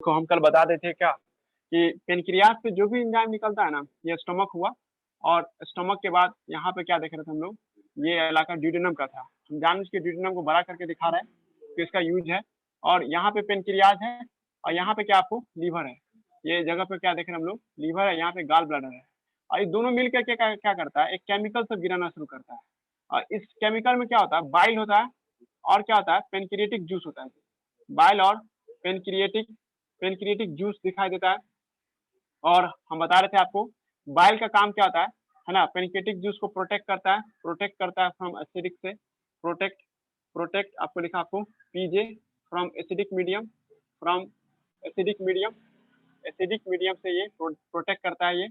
को हम कल बता रहे थे क्या कि पेनक्रियाज से जो भी एंजाइम निकलता है ना, ये स्टमक हुआ और स्टमक के बाद यहाँ पे क्या देख रहे थे हम लोग, ये इलाका ड्यूडेनम का था। हम जानबूझ के ड्यूडेनम को बड़ा करके दिखा रहे हैं कि इसका यूज है। और यहाँ पे पेनक्रियाज है और यहाँ पे क्या आपको लीवर है। ये जगह पे क्या देख रहे हैं हम लोग, लीवर है, यहाँ पे गाल ब्लैडर है। और ये दोनों मिलकर के क्या करता है, एक केमिकल सब गिराना शुरू करता है। और इस केमिकल में क्या होता है, बाइल होता है और क्या होता है, पेनक्रिएटिक जूस होता है। बाइल और पेनक्रिएटिक पेनक्रिएटिक जूस दिखाई देता है। और हम बता रहे थे आपको बाइल का काम क्या होता है ना, पेनक्रिएटिक जूस को प्रोटेक्ट करता है फ्रॉम एसिडिक से। प्रोटेक्ट प्रोटेक्ट आपको लिखा आपको पीजे from acidic medium, from acidic medium से ये प्रोटेक्ट करता है। ये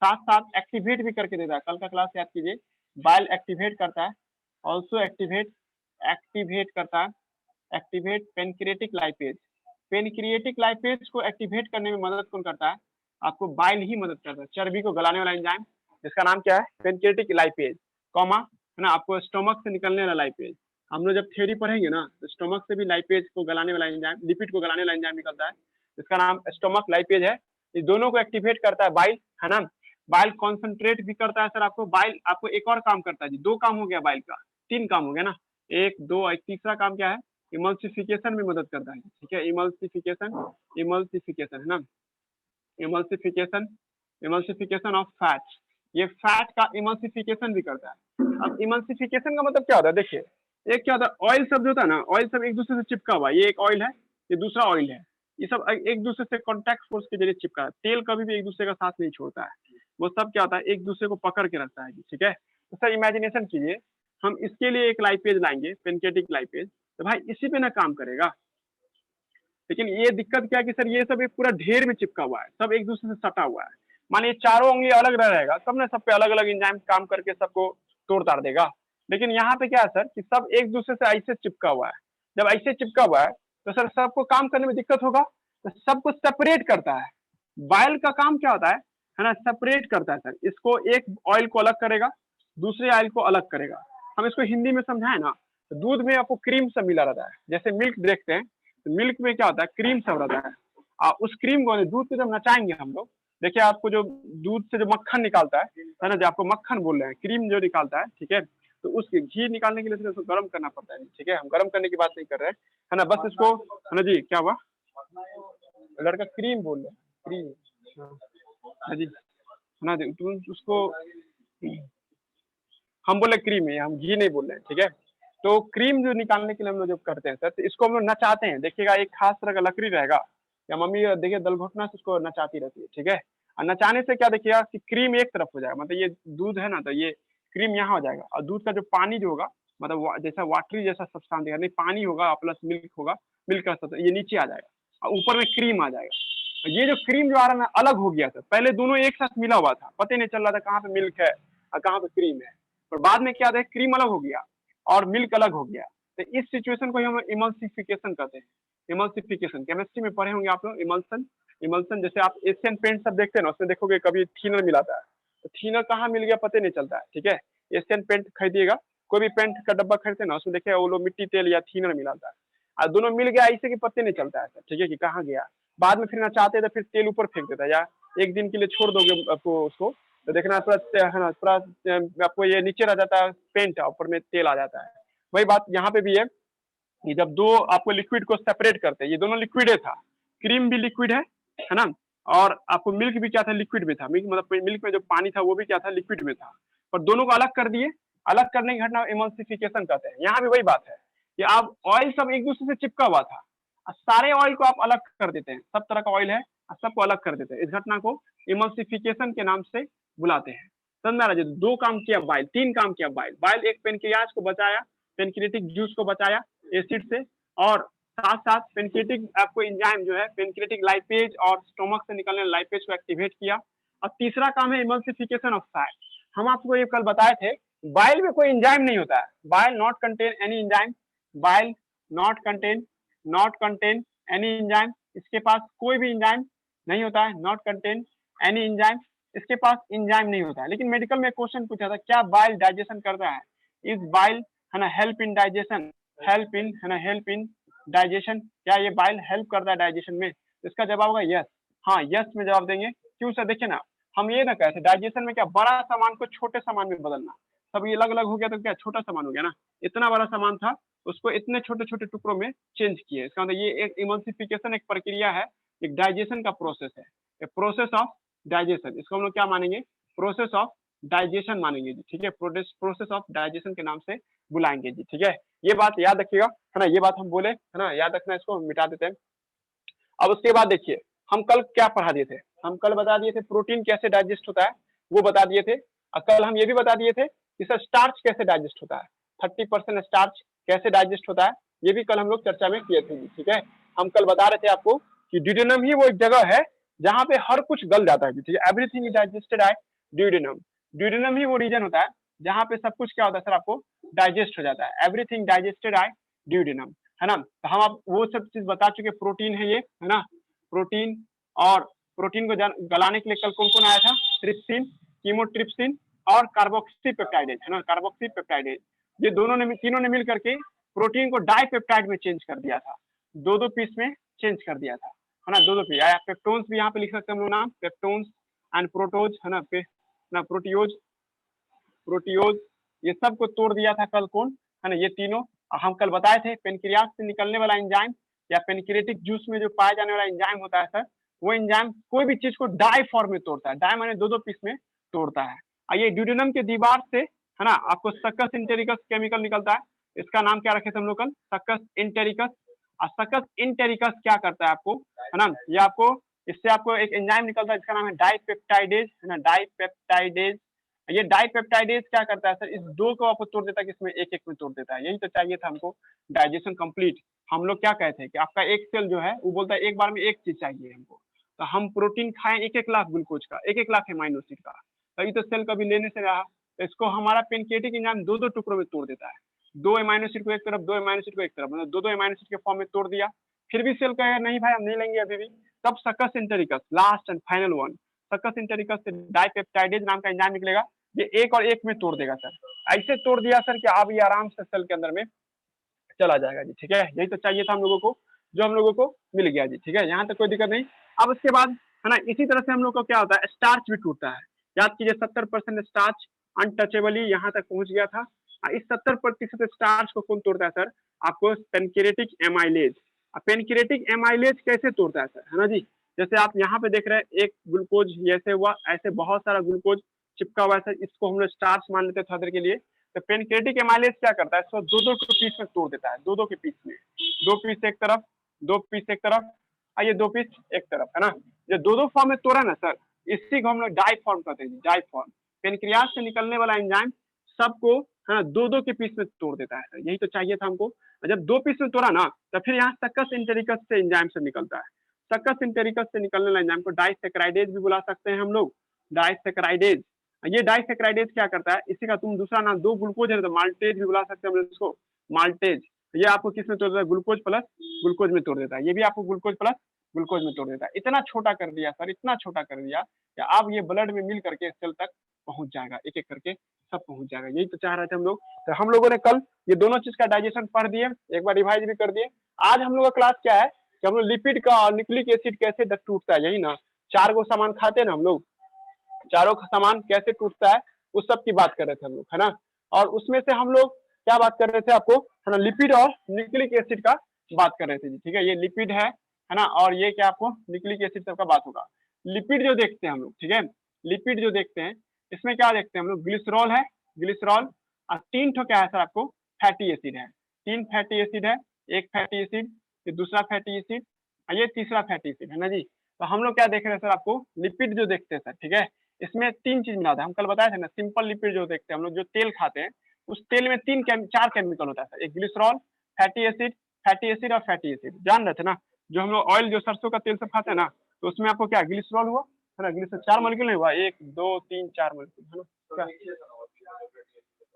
साथ साथ एक्टिवेट भी करके देता है, कल का क्लास याद कीजिए। बाइल एक्टिवेट करता है, ऑल्सो एक्टिवेट करता है, activate pancreatic lipase. Pancreatic lipase को एक्टिवेट करने में मदद कौन करता है, आपको बाइल ही मदद करता है। चर्बी को गलाने वाला एंजाइम जिसका नाम क्या है, पेनक्रिएटिक लाइपेज, कॉमा है ना, आपको स्टोमक से निकलने वाला लाइपेज। हम लोग जब थ्योरी पढ़ेंगे ना, तो स्टोमक से भी लाइपेज को गलाने वाला एंजाइम, लिपिड को गलाने वाला एंजाइम निकलता है, इसका नाम स्टोमक लाइपेज है। इस दोनों को एक्टिवेट करता है बाइल, है ना। बाइल कॉन्सेंट्रेट भी करता है सर आपको। बाइल आपको एक और काम करता है जी, दो काम हो गया बाइल का, तीन काम हो गया ना, एक दो, एक तीसरा काम क्या है, इमल्सिफिकेशन में मदद करता है। ठीक है, इमल्सिफिकेशन है ना, इमल्सिफिकेशन ऑफ फैट। ये फैट का इमल्सिफिकेशन भी करता है। अब इमल्सिफिकेशन का मतलब क्या होता है, देखिए एक क्या होता है, ऑयल शब्द होता है ना, ऑयल सब एक दूसरे से चिपका हुआ है। ये एक ऑयल है, ये दूसरा ऑयल है, ये सब एक दूसरे से कॉन्टैक्ट फोर्स के जरिए चिपका है। तेल कभी भी एक दूसरे का साथ नहीं छोड़ता है, वो सब क्या होता है, एक दूसरे को पकड़ के रखता है। ठीक है, तो सर इमेजिनेशन कीजिए, हम इसके लिए एक लाइपेज लाएंगे, पेनक्रिएटिक लाइपेज, तो भाई इसी पे ना काम करेगा। लेकिन ये दिक्कत क्या है कि सर ये सब एक पूरा ढेर में चिपका हुआ है, सब एक दूसरे से सटा हुआ है। मानिए चारों उंगली अलग रहेगा तब ना सब पे अलग अलग एंजाइम काम करके सबको तोड़ ताड़ देगा। लेकिन यहाँ पे क्या है सर कि सब एक दूसरे से ऐसे चिपका हुआ है। जब ऐसे चिपका हुआ है तो सर सबको काम करने में दिक्कत होगा, तो सबको सेपरेट करता है। बाइल का काम क्या होता है ना, सेपरेट करता है सर। इसको एक ऑयल को अलग करेगा, दूसरे ऑयल को अलग करेगा। हम इसको हिंदी में समझाएं ना, तो दूध में आपको क्रीम सब मिला रहता है। जैसे मिल्क देखते हैं, तो मिल्क में क्या होता है, क्रीम सब रहता है। उस क्रीम को दूध को जब नचाएंगे हम लोग, देखिए आपको जो दूध से जो मक्खन निकालता है ना, जो आपको मक्खन बोल रहे हैं, क्रीम जो निकालता है, ठीक है, तो उस घी निकालने के लिए उसको गर्म करना पड़ता है। ठीक है, हम गर्म करने की बात नहीं कर रहे हैं, है ना, बस इसको, है ना जी, क्या हुआ, लड़का क्रीम बोल रहे हैं, क्रीम, हाँ जी, है ना जी, तो उसको हम बोले क्रीम है, हम घी नहीं बोल रहे हैं। ठीक है, तो क्रीम जो निकालने के लिए हम लोग जब करते हैं सर, तो इसको हम लोग नचाते हैं। देखिएगा एक खास तरह का लकड़ी रहेगा, या मम्मी देखिए दलघोटना से उसको नचाती रहती है। ठीक है, और नचाने से क्या देखिएगा कि क्रीम एक तरफ हो जाएगा, मतलब ये दूध है ना, तो ये क्रीम यहाँ हो जाएगा, और दूध का जो पानी जो होगा, मतलब जैसा वाटरी जैसा सब्सटेंस देगा, नहीं पानी होगा प्लस मिल्क होगा, मिल्क का सब ये नीचे आ जाएगा और ऊपर में क्रीम आ जाएगा। ये जो क्रीम जो आ रहा है ना, अलग हो गया था। पहले दोनों एक साथ मिला हुआ था, पता ही नहीं चल रहा था कहाँ पे मिल्क है और कहाँ पे क्रीम है। पर बाद में क्या था, क्रीम अलग हो गया और मिल्क अलग हो गया। तो इस सिचुएशन को हम इमल्सिफिकेशन कहते हैं। इमल्सिफिकेशन केमिस्ट्री में पढ़े होंगे आप लोग, इमल्सन। इमल्सन जैसे आप एशियन पेंट सब देखते हैं ना, उसमें देखोगे कभी थीनर मिलाता है, तो थीनर कहाँ मिल गया पता नहीं चलता है। ठीक है, एशियन पेंट खरीदिएगा, कोई भी पेंट का डब्बा खरीदते ना, उसमें देखिए वो लोग मिट्टी तेल या थीनर मिलाता है, और दोनों मिल गया ऐसे कि पत्ते नहीं चलता है। ठीक है, कि कहाँ गया, बाद में फिर ना चाहते तो फिर तेल ऊपर फेंक देता है, या एक दिन के लिए छोड़ दोगे आपको उसको, तो देखना पूरा है ना, पूरा आपको ये नीचे रह जाता है पेंट, ऊपर में तेल आ जाता है। वही बात यहाँ पे भी है कि जब दो आपको लिक्विड को सेपरेट करते हैं, ये दोनों लिक्विड था, क्रीम भी लिक्विड है ना, और आपको मिल्क भी क्या था, लिक्विड में था। मिल्क मतलब मिल्क में जो पानी था वो भी क्या था, लिक्विड में था। पर दोनों को अलग कर दिए, अलग करने की घटना इमल्सिफिकेशन कहते हैं। यहाँ भी वही बात है कि आप ऑयल सब एक दूसरे से चिपका हुआ था, सारे ऑयल को आप अलग कर देते हैं, सब तरह का ऑयल है, सबको अलग कर देते हैं। इस घटना को इमल्सिफिकेशन के नाम से बुलाते हैं। समझा रहा, दो काम किया बाइल, तीन काम किया बाइल। बाइल एक पेनक्रियाज को बचाया, पेनक्रिएटिक जूस को बचाया एसिड से, और साथ साथ पेनक्रिएटिक आपको एंजाइम जो है, पेनक्रिएटिक लाइपेज और स्टोमक से निकलने लाइपेज को एक्टिवेट किया। और तीसरा काम है इमल्सिफिकेशन ऑफ फैट। हम आपको ये कल बताए थे, बाइल में कोई एंजाइम नहीं होता है, bile not contain any enzyme, bile not contain any enzyme, इसके पास कोई भी एंजाइम नहीं होता है, नॉट कंटेन एनी एंजाइम, इसके पास एंजाइम नहीं होता है। लेकिन मेडिकल में क्वेश्चन पूछा था, क्या बाइल डाइजेशन करता है, इज बाइल है ना help in digestion, help in है ना, हेल्प इन डाइजेशन, क्या ये बाइल हेल्प करता है डाइजेशन में। इसका जवाब होगा यस। हाँ यस में जवाब देंगे। क्यों सर? देखिए ना, हम ये ना कहते डाइजेशन में क्या बड़ा सामान को छोटे सामान में बदलना, सब ये अलग अलग हो गया तो क्या छोटा सामान हो गया ना, इतना बड़ा सामान था उसको इतने छोटे छोटे टुकड़ों में चेंज किए। इसका मतलब ये एक इमल्सिफिकेशन एक प्रक्रिया है, एक डाइजेशन का प्रोसेस है, प्रोसेस ऑफ डाइजेशन। इसको हम लोग क्या मानेंगे? प्रोसेस ऑफ डाइजेशन मानेंगे जी, ठीक है, प्रोसेस ऑफ डाइजेशन के नाम से बुलाएंगे जी, ठीक है। ये बात याद रखिएगा, है ना, ये बात हम बोले, है ना, याद रखना, इसको मिटा देते हैं। अब उसके बाद देखिए, हम कल क्या पढ़ा दिए थे? हम कल बता दिए थे प्रोटीन कैसे डाइजेस्ट होता है, वो बता दिए थे। और कल हम ये भी बता दिए थे कि सर स्टार्च कैसे डाइजेस्ट होता है, 30% स्टार्च कैसे डाइजेस्ट होता है, ये भी कल हम लोग चर्चा में किए थे, ठीक है। हम कल बता रहे थे आपको कि ड्यूडेनम ही वो एक जगह है जहाँ पे हर कुछ गल जाता है, ठीक है, everything is digested at duodenum. Duodenum ही वो रीजन होता है जहाँ पे सब कुछ क्या होता है सर, आपको डाइजेस्ट हो जाता है, एवरीथिंग डाइजेस्टेड एट ड्यूडेनम, है ना। तो हम आप वो सब चीज बता चुके, प्रोटीन है ये, है ना, प्रोटीन। और प्रोटीन को गलाने के लिए कल कौन कौन आया था? ट्रिप्सिन, कीमोट्रिप्सिन और कार्बोक्सीपेप्टाइडेज, है ना, कार्बोक्सीपेप्टाइडेज। ये दोनों ने, तीनों ने मिल करके प्रोटीन को डाइपेप्टाइड में चेंज कर दिया था, दो दो पीस में चेंज कर दिया था, है ना, दो दो पीस। पेप्टोन्स भी यहाँ पे लिख सकते हैं हम लोग नाम, पेप्टोन्स एंड प्रोटोज, है ना, प्रोटियोज, प्रोटियोज, ये सब को तोड़ दिया था कल कौन, है ना, ये तीनों। हम कल बताए थे पेनक्रियास से निकलने वाला एंजाइम या पेनक्रिएटिक जूस में जो पाया जाने वाला एंजाइम होता है सर, वो एंजाइम कोई भी चीज को डाई फॉर्म में तोड़ता है, डाई माने दो दो पीस में तोड़ता है। और ये ड्यूडेनम के दीवार से, है ना, आपको सक्कस इंटेरिकस केमिकल निकलता है, इसका नाम क्या रखे थे हम लोग कल? सक्कस इंटेरिकस। और सक्कस इंटेरिकस क्या करता है आपको, है ना, ये आपको, इससे आपको एक एंजाइम निकलता है जिसका नाम है डाइपेप्टाइडेज, है ना, डाइपेप्टाइडेज। ये डाइपेप्टाइडेज क्या करता है सर, इस दो को आपको तोड़ देता है, किसमें? एक एक में तोड़ देता है। यही तो चाहिए था हमको, डाइजेशन कंप्लीट। हम लोग क्या कहते हैं कि आपका एक सेल जो है वो बोलता है एक बार में एक चीज चाहिए हमको, तो हम प्रोटीन खाएं 1-1 लाख ग्लूकोज का, 1-1 लाख अमाइनो एसिड का, तभी तो सेल कभी लेने से रहा। तो इसको हमारा पेनक्रिएटिक एंजाइम दो दो टुकड़ों में तोड़ देता है, दो अमाइनो एसिड को एक तरफ, दो अमाइनो एसिड को एक तरफ, मतलब दो दो अमाइनो एसिड के फॉर्म में तोड़ दिया। फिर भी सेल कहेगा नहीं भाई हम नहीं लेंगे अभी भी, तब succus entericus, last and final one, succus entericus से डाइपेप्टाइडेज नाम का एंजाइम निकलेगा, ये एक और एक में तोड़ देगा सर। ऐसे तोड़ दिया सर कि अब ये आराम से सेल के अंदर में चला जाएगा जी, ठीक है। यही तो चाहिए था हम लोगों को, जो हम लोगों को मिल गया जी, ठीक है, यहाँ तक कोई दिक्कत नहीं। अब उसके बाद, है ना, इसी तरह से हम लोग को क्या होता है, स्टार्च भी टूटता है। याद कीजिए 70% स्टार्च अनटचेबली यहाँ तक पहुंच गया था। इस 70% स्टार्च को कौन तोड़ता है सर? आपको पेनक्रिएटिक एमाइलेज। पेनक्रिएटिक एमाइलेज कैसे तोड़ता है सर, है ना जी? जैसे आप यहाँ पे देख रहे हैं एक ग्लूकोज ऐसे हुआ, ऐसे बहुत सारा ग्लूकोज चिपका हुआ है सर, इसको हम लोग स्टार्च मान लेते हैं थोड़ी देर के लिए। तो पेनक्रिएटिक एमाइलेज क्या करता है, इसको दो दो के पीस में तोड़ देता है, दो दो के पीस में, दो पीस एक तरफ, दो पीस एक तरफ, ये दो पीस एक तरफ, है ना। जो दो दो फॉर्म में तोड़ा ना सर, इसी को हम लोग डाई फॉर्म कहते हैं, डाई फॉर्म। पेनक्रियास से निकलने वाला एंजाइम सबको, है ना, दो दो के पीस में तोड़ देता है सर, यही तो चाहिए था हमको। जब दो पीस में तोड़ा ना, तो फिर यहाँ सक्कस इंटेरिकस से एंजाइम से निकलता है, सक्कस इंटेरिकस से निकलने वाला एंजाइम को डाइसैकेराइडेज भी बुला सकते हैं हम लोग, डाइसैकेराइडेज। ये डाइसैकेराइडेज क्या करता है, इसी का तुम दूसरा नाम, दो ग्लूकोज है तो माल्टेज भी बुला सकते हैं इसको, माल्टेज। ये आपको किस में तोड़ देता है? ग्लूकोज प्लस ग्लूकोज में तोड़ देता है, ये भी आपको ग्लूकोज प्लस ग्लूकोज में तोड़ देता है। इतना छोटा कर दिया सर, इतना छोटा कर दिया कि अब ये ब्लड में मिल करके सेल तक पहुंच जाएगा, एक एक करके सब पहुंच जाएगा। यही तो चाह रहे थे हम लोग। तो हम लोगों ने कल ये दोनों चीज का डाइजेशन पढ़ दिए, एक बार रिवाइज भी कर दिए। आज हम लोग का क्लास क्या है कि हम लोग लिपिड का और न्यूक्लिक एसिड कैसे टूटता है, यही ना, चार गो सामान खाते हैं ना हम लोग, चारों का सामान कैसे टूटता है उस सब की बात कर रहे थे हम लोग, है ना। और उसमें से हम लोग क्या बात कर रहे थे आपको, है ना, लिपिड और न्यूक्लिक एसिड का बात कर रहे थे जी, ठीक है। ये लिपिड है ना, और ये क्या आपको न्यूक्लिक एसिड सबका बात होगा। लिपिड जो देखते हैं हम लोग, ठीक है, लिपिड जो देखते हैं इसमें क्या देखते हैं हम लोग, ग्लिसरॉल है, ग्लिसरॉल। और तीन ठो क्या है सर आपको, फैटी एसिड है, तीन फैटी एसिड है, एक फैटी एसिड, ये दूसरा फैटी एसिड, ये तीसरा फैटी एसिड, है ना जी। तो हम लोग क्या देख रहे हैं सर, आपको लिपिड जो देखते हैं सर, ठीक है, इसमें तीन चीज मिला था, हम कल बताए थे ना, सिंपल लिपिड जो देखते हैं हम लोग, जो तेल खाते हैं उस तेल में चार केमिकल होता है सर, एक ग्लिसरॉल, फैटी एसिड और फैटी एसिड, जान रहे थे ना। जो हम लोग ऑयल, जो सरसों का तेल सब खाते हैं ना, तो उसमें आपको क्या ग्लिसरॉल हुआ, है ना, ग्लिसरॉल चार मॉलिक्यूल नहीं हुआ, एक दो तीन चार मॉलिक्यूल, है ना।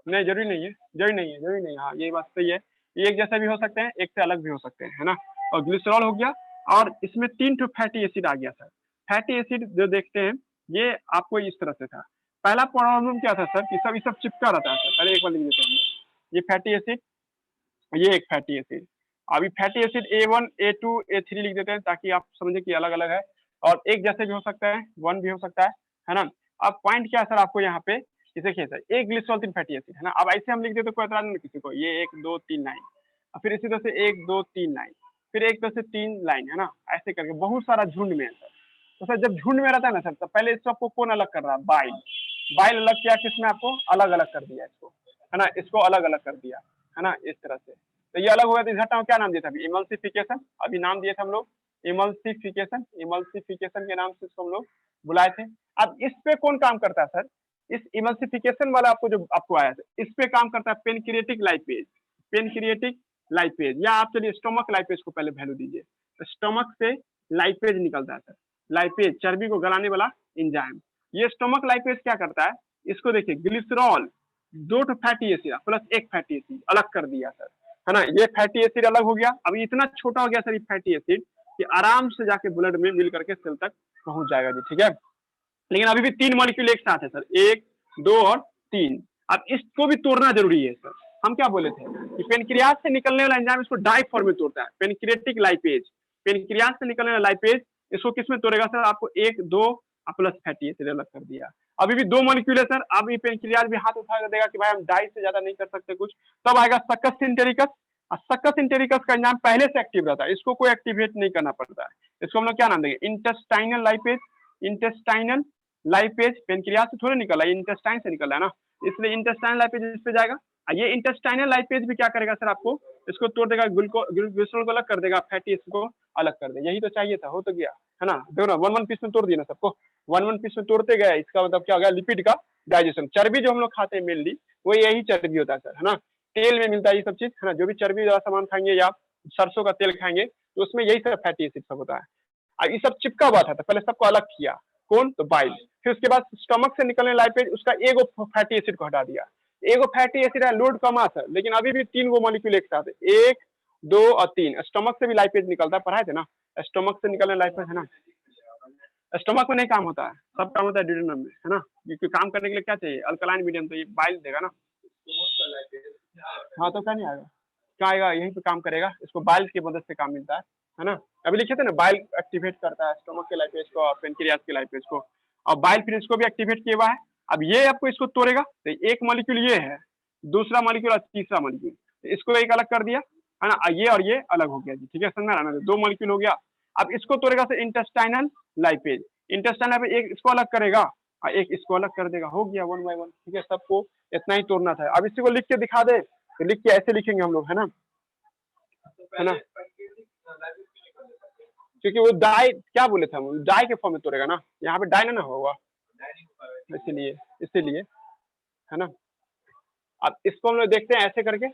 नहीं जरूरी नहीं है, जरूरी नहीं है, जरूरी नहीं है, हाँ ये बात सही है, एक जैसे भी हो सकते हैं, एक से अलग भी हो सकते हैं, है ना। और ग्लिसरॉल हो गया, और इसमें तीन ठो फैटी एसिड आ गया सर। फैटी एसिड जो देखते हैं ये आपको इस तरह से था। पहला प्रॉब्लम क्या था सर कि सब चिपका रहता है सर, पहले एक बार लिख देते हैं, ये फैटी एसिड, ये एक फैटी एसिड, अभी fatty acid A1, A2, A3 लिख देते हैं ताकि आप समझे कि अलग अलग है, और एक जैसे भी हो सकता है, वन भी हो सकता है ना। अब पॉइंट क्या है सर आपको यहाँ पे, देखिए सर एक ग्लिसरॉल 3 फैटी एसिड है ना। अब ऐसे हम लिख देते कोई एतराज नहीं किसी को, ये 1 2 3 लाइन, फिर इसी तरह से 1 2 3 लाइन, फिर एक तरह से 3 लाइन है ना, ऐसे करके बहुत सारा झुंड में है सर। तो सर जब झुंड में रहता है ना सर, तो पहले इस सबको कौन अलग कर रहा है, बाइल। बाइल अलग किया, किसमें आपको अलग अलग कर दिया इसको, है ना, इसको अलग अलग कर दिया, है ना, इस तरह से। तो ये अलग हो गया, तो इस घटना को क्या नाम दिया था अभी, इमल्सिफिकेशन। अभी नाम दिए थे हम लोग इमल्सिफिकेशन, इमल्सिफिकेशन के नाम से इसको हम लोग बुलाए थे। अब इस पे कौन काम करता है सर, इस इमल्सिफिकेशन वाला आपको जो आपको आया था, इस पे काम करता है पेनक्रिएटिक लाइपेज। पेनक्रिएटिक लाइपेज, या आप चलिए स्टोमक लाइपेज को पहले वैल्यू दीजिए। तो स्टोमक से लाइपेज निकलता है सर, लाइपेज चर्बी को गलाने वाला इंजाइम। ये स्टोमक लाइपेज क्या करता है, इसको देखिए glycerol 2 fatty acid plus 1 fatty acid अलग कर दिया सर, है ना। ये फैटी एसिड अलग हो गया, अभी इतना छोटा हो गया सर ये फैटी एसिड कि आराम से जाके ब्लड में मिल करके सेल तक पहुंच जाएगा जी, ठीक है। लेकिन अभी भी 3 मॉलिक्यूल एक साथ है सर, 1 2 और 3। अब इसको भी तोड़ना जरूरी है सर। हम क्या बोले थे कि पेनक्रियाज से निकलने वाला एंजाइम इसको डाई फॉर्म में तोड़ता है, पेनक्रिएटिक लाइपेज। पेनक्रियाज से निकलने वाला लाइपेज इसको किस में तोड़ेगा सर, आपको 1 2 प्लस फैटी एसिड अलग कर दिया। अभी भी 2 मॉलिक्यूल है सर, अभी पेनक्रियाज भी हाथ उठा कर देगा कि भाई हम डाई से ज्यादा नहीं कर सकते कुछ। तब आएगा सक्कस सिंटेरिकस, और सक्कस सिंटेरिकस का एंजाइम पहले से एक्टिव रहता है, इसको कोई एक्टिवेट नहीं करना पड़ता है। इसको हम लोग क्या नाम देंगे, intestinal lipase. Intestinal lipase pancreas से थोड़े निकला है, इंटेस्टाइन से निकला है ना, इसलिए इंटेस्टाइनल लाइपेज इस पे जाएगा। ये इंटेस्टाइनल लाइपेज भी क्या करेगा सर, आपको इसको तोड़ देगा, ग्लिसरॉल को अलग कर देगा, फैटी एसिड को अलग कर देगा। यही तो चाहिए था, हो तो गया, है ना। देखो ना, 1 1 पीस में तोड़ दिया ना सबको, 1 1 पीस में तोड़ते गए, इसका मतलब क्या हो गया, लिपिड का डाइजेशन। चर्बी जो हम लोग खाते हैं मेनली वो यही चर्बी होता है सर, है ना। तेल में मिलता है ये सब चीज, है ना, जो भी चर्बी वाला सामान खाएंगे या सरसों का तेल खाएंगे तो उसमें यही सब फैटी एसिड सब होता है। अब ये सब चिपका हुआ था, तो पहले सबको अलग किया, कौन, तो बाइल। फिर उसके बाद स्टमक से निकलने लाइपेज, उसका एगो फैटी एसिड को हटा दिया। एगो फैटी एसिड है, लोड कम है लेकिन अभी भी 3 गो मॉलिक्यूल एक साथ है, 1 2 और 3। स्टमक से भी लाइपेज निकलता है, पढ़ाए थे ना, स्टमक से निकलने लाइपेज, है ना। स्टमक में नहीं काम होता है, सब काम होता है ड्यूडेनम में, है ना। क्योंकि काम करने के लिए क्या चाहिए, अल्कलाइन मीडियम, तो ये बाइल देगा ना। हाँ तो क्या नहीं आएगा, क्या आएगा, यहीं पे काम करेगा, इसको बाइल की मदद से काम मिलता है ना। अभी लिखे थे ना, बाइल एक्टिवेट करता है स्टोमक के लाइपेज को और पेनक्रियाज के लाइपेज को, और बाइल फिर इसको भी एक्टिवेट किया हुआ है। अब ये आपको इसको तोड़ेगा, तो एक मॉलिक्यूल ये है, दूसरा मॉलिक्यूल और तीसरा मॉलिक्यूल, इसको एक अलग कर दिया, है ना, ये और ये अलग हो गया जी, ठीक है, समझ रहा ना, 2 मॉलिक्यूल हो गया। अब इसको तोड़ेगा तो इंटेस्टाइनल लाइपेज, इंटेस्टाइनल लाइपेज एक इसको अलग करेगा और एक इसको अलग कर देगा, हो गया 1 बाय 1, ठीक है। सबको इतना ही तोड़ना था। अब इसी को लिख के दिखा दे, तो लिख के ऐसे लिखेंगे हम लोग, है ना, है ना। क्योंकि वो डाई क्या बोले थे हम, डाई के फॉर्म में तोड़ेगा ना, यहाँ पे डाई ना होगा, इसीलिए इसीलिए, है ना। अब इसको हम लोग देखते हैं ऐसे करके,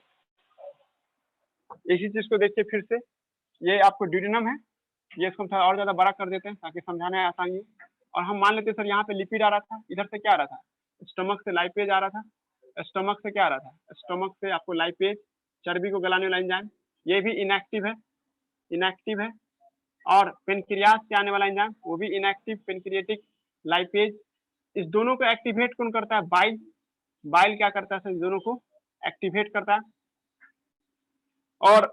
इसी चीज को देखिए फिर से, ये आपको ड्यूडेनम है, ये इसको थोड़ा और ज्यादा बड़ा कर देते हैं ताकि समझाने में आसानी हो। और हम मान लेते हैं सर यहाँ पे लिपिड आ रहा था, इधर से क्या आ रहा था, स्टमक से लाइपेज आ रहा था, स्टमक से क्या आ रहा था, स्टमक से आपको लाइपेज चर्बी को गलाने वाला एंजाइम, ये भी इनएक्टिव है, इनएक्टिव है। और पेनक्रियाज से आने वाला एंजाइम वो भी इनएक्टिव, पेनक्रिएटिक लाइपेज। इस दोनों को एक्टिवेट कौन करता है, बाइल। बाइल क्या करता है सर, इस दोनों को एक्टिवेट करता है। और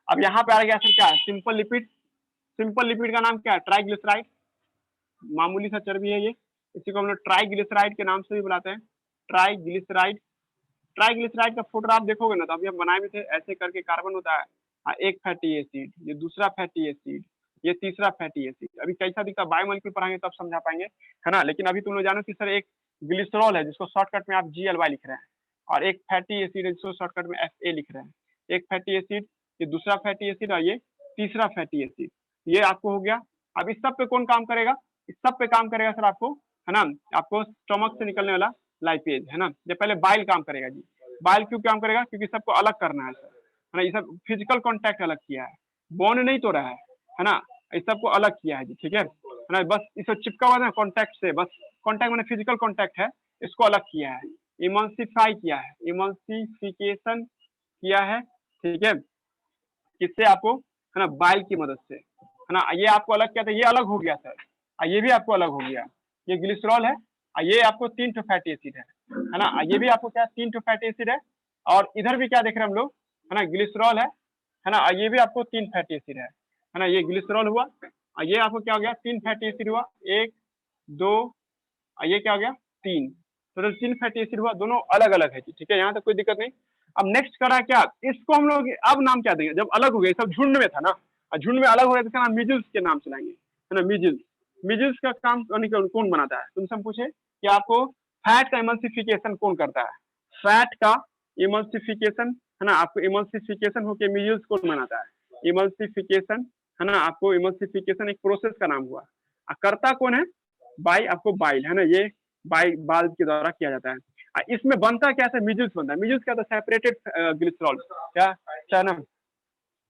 अब यहाँ पे आ गया सर क्या, सिंपल लिपिड। सिंपल लिपिड का नाम क्या है, ट्राइग्लिसराइड, मामूली सा चर्बी है ये, इसी को हम लोग ट्राइग्लिसराइड के नाम से भी बुलाते हैं, ट्राइग्लिसराइड। ट्राइग्लिसराइड का फोटो आप देखोगे ना, तो अभी हम बनाए भी थे, ऐसे करके कार्बन होता है, एक फैटी एसिड, ये दूसरा फैटी एसिड, ये तीसरा फैटी एसिड। अभी कैसा दिखता है बायोमोलिक्यूल पढ़ाएंगे तब समझा पाएंगे, है ना। लेकिन अभी तुम लोग जानो कि सर एक ग्लिसरॉल है जिसको शॉर्टकट में आप GLY लिख रहे हैं, और एक फैटी एसिड है जिसको शॉर्टकट में FA लिख रहे हैं। एक फैटी एसिड, ये दूसरा फैटी एसिड, और ये तीसरा फैटी एसिड, ये आपको हो गया। अब इस सब पे कौन काम करेगा, इस सब पे काम करेगा सर आपको, है ना, आपको स्टोमक से निकलने वाला लाइपेज, है ना। ये पहले बाइल काम करेगा जी। बाइल क्यों काम करेगा, क्योंकि सबको अलग करना है सर, है ना। ये सब फिजिकल कांटेक्ट अलग किया है, बॉन्ड नहीं तोड़ा है ना, इस सबको अलग किया है जी, ठीक है ना। बस इसे चिपका हुआ है ना कॉन्टैक्ट से, बस कॉन्टैक्ट मैंने फिजिकल कॉन्टैक्ट है, इसको अलग किया है, इमल्सिफाई किया है, इमल्सिफिकेशन किया है, ठीक है। किससे, आपको, है ना, बाइल की मदद से, है ना। ये आपको अलग किया था, ये अलग हो गया सर, ये भी आपको अलग हो गया, ये ग्लिसरॉल है, ये आपको 3 फैटी एसिड है ना, ये भी आपको क्या 3 फैटी एसिड है। और इधर भी क्या देख रहे हैं हम लोग, है ना, ग्लिसरॉल है, है ना। ये भी आपको 3 फैटी एसिड है ना। ये ग्लिसरॉल हुआ, ये आपको क्या हो गया 3 फैटी एसिड हुआ, 1 2, ये क्या हो गया 3, टोटल 3 फैटी एसिड हुआ, दोनों अलग अलग है जी, ठीक है, यहाँ तक कोई दिक्कत नहीं। अब नेक्स्ट करा क्या, इसको हम लोग अब नाम क्या देंगे, जब अलग हो गए सब झुंड में था ना, झुंड में अलग हो गया तो इसका नाम मिजल्स के नाम से लाएंगे, है ना। मिजल्स, मिजल्स का काम कौन बनाता है, तुमसे हम पूछे कि आपको फैट का इमल्सिफिकेशन कौन करता है, फैट का इमल्सिफिकेशन, है ना, आपको इमल्सिफिकेशन होके मिजल्स कौन बनाता है, इमल्सिफिकेशन, है ना, आपको इमल्सिफिकेशन एक प्रोसेस का नाम हुआ, करता कौन है, बाई आपको बाइल, है ना, ये बाई बाल के द्वारा किया जाता है। इसमें बनता क्या है, मिजल्स बनता है, मिजल्स क्या होता है, सेपरेटेड ग्लिसरॉल, क्या क्या ना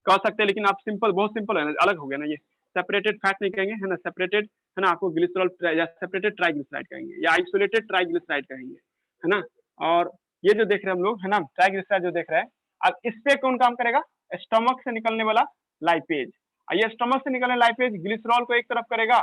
कह सकते हैं, लेकिन आप सिंपल, बहुत सिंपल है ना, अलग हो गया ना, ये सेपरेटेड फैट नहीं कहेंगे, है ना, सेपरेटेड, है ना, आपको ग्लिसरॉल या सेपरेटेड ट्राइग्लिसराइड कहेंगे, या आइसोलेटेड ट्राइग्लिसराइड कहेंगे, है ना। और ये जो देख रहे हैं हम लोग, है ना, ट्राइग्लिसराइड जो देख रहे हैं, अब इस पे कौन काम करेगा, स्टमक से निकलने वाला लाइपेज, ये स्टमक से निकलने लाइपेज ग्लिसरॉल को एक तरफ करेगा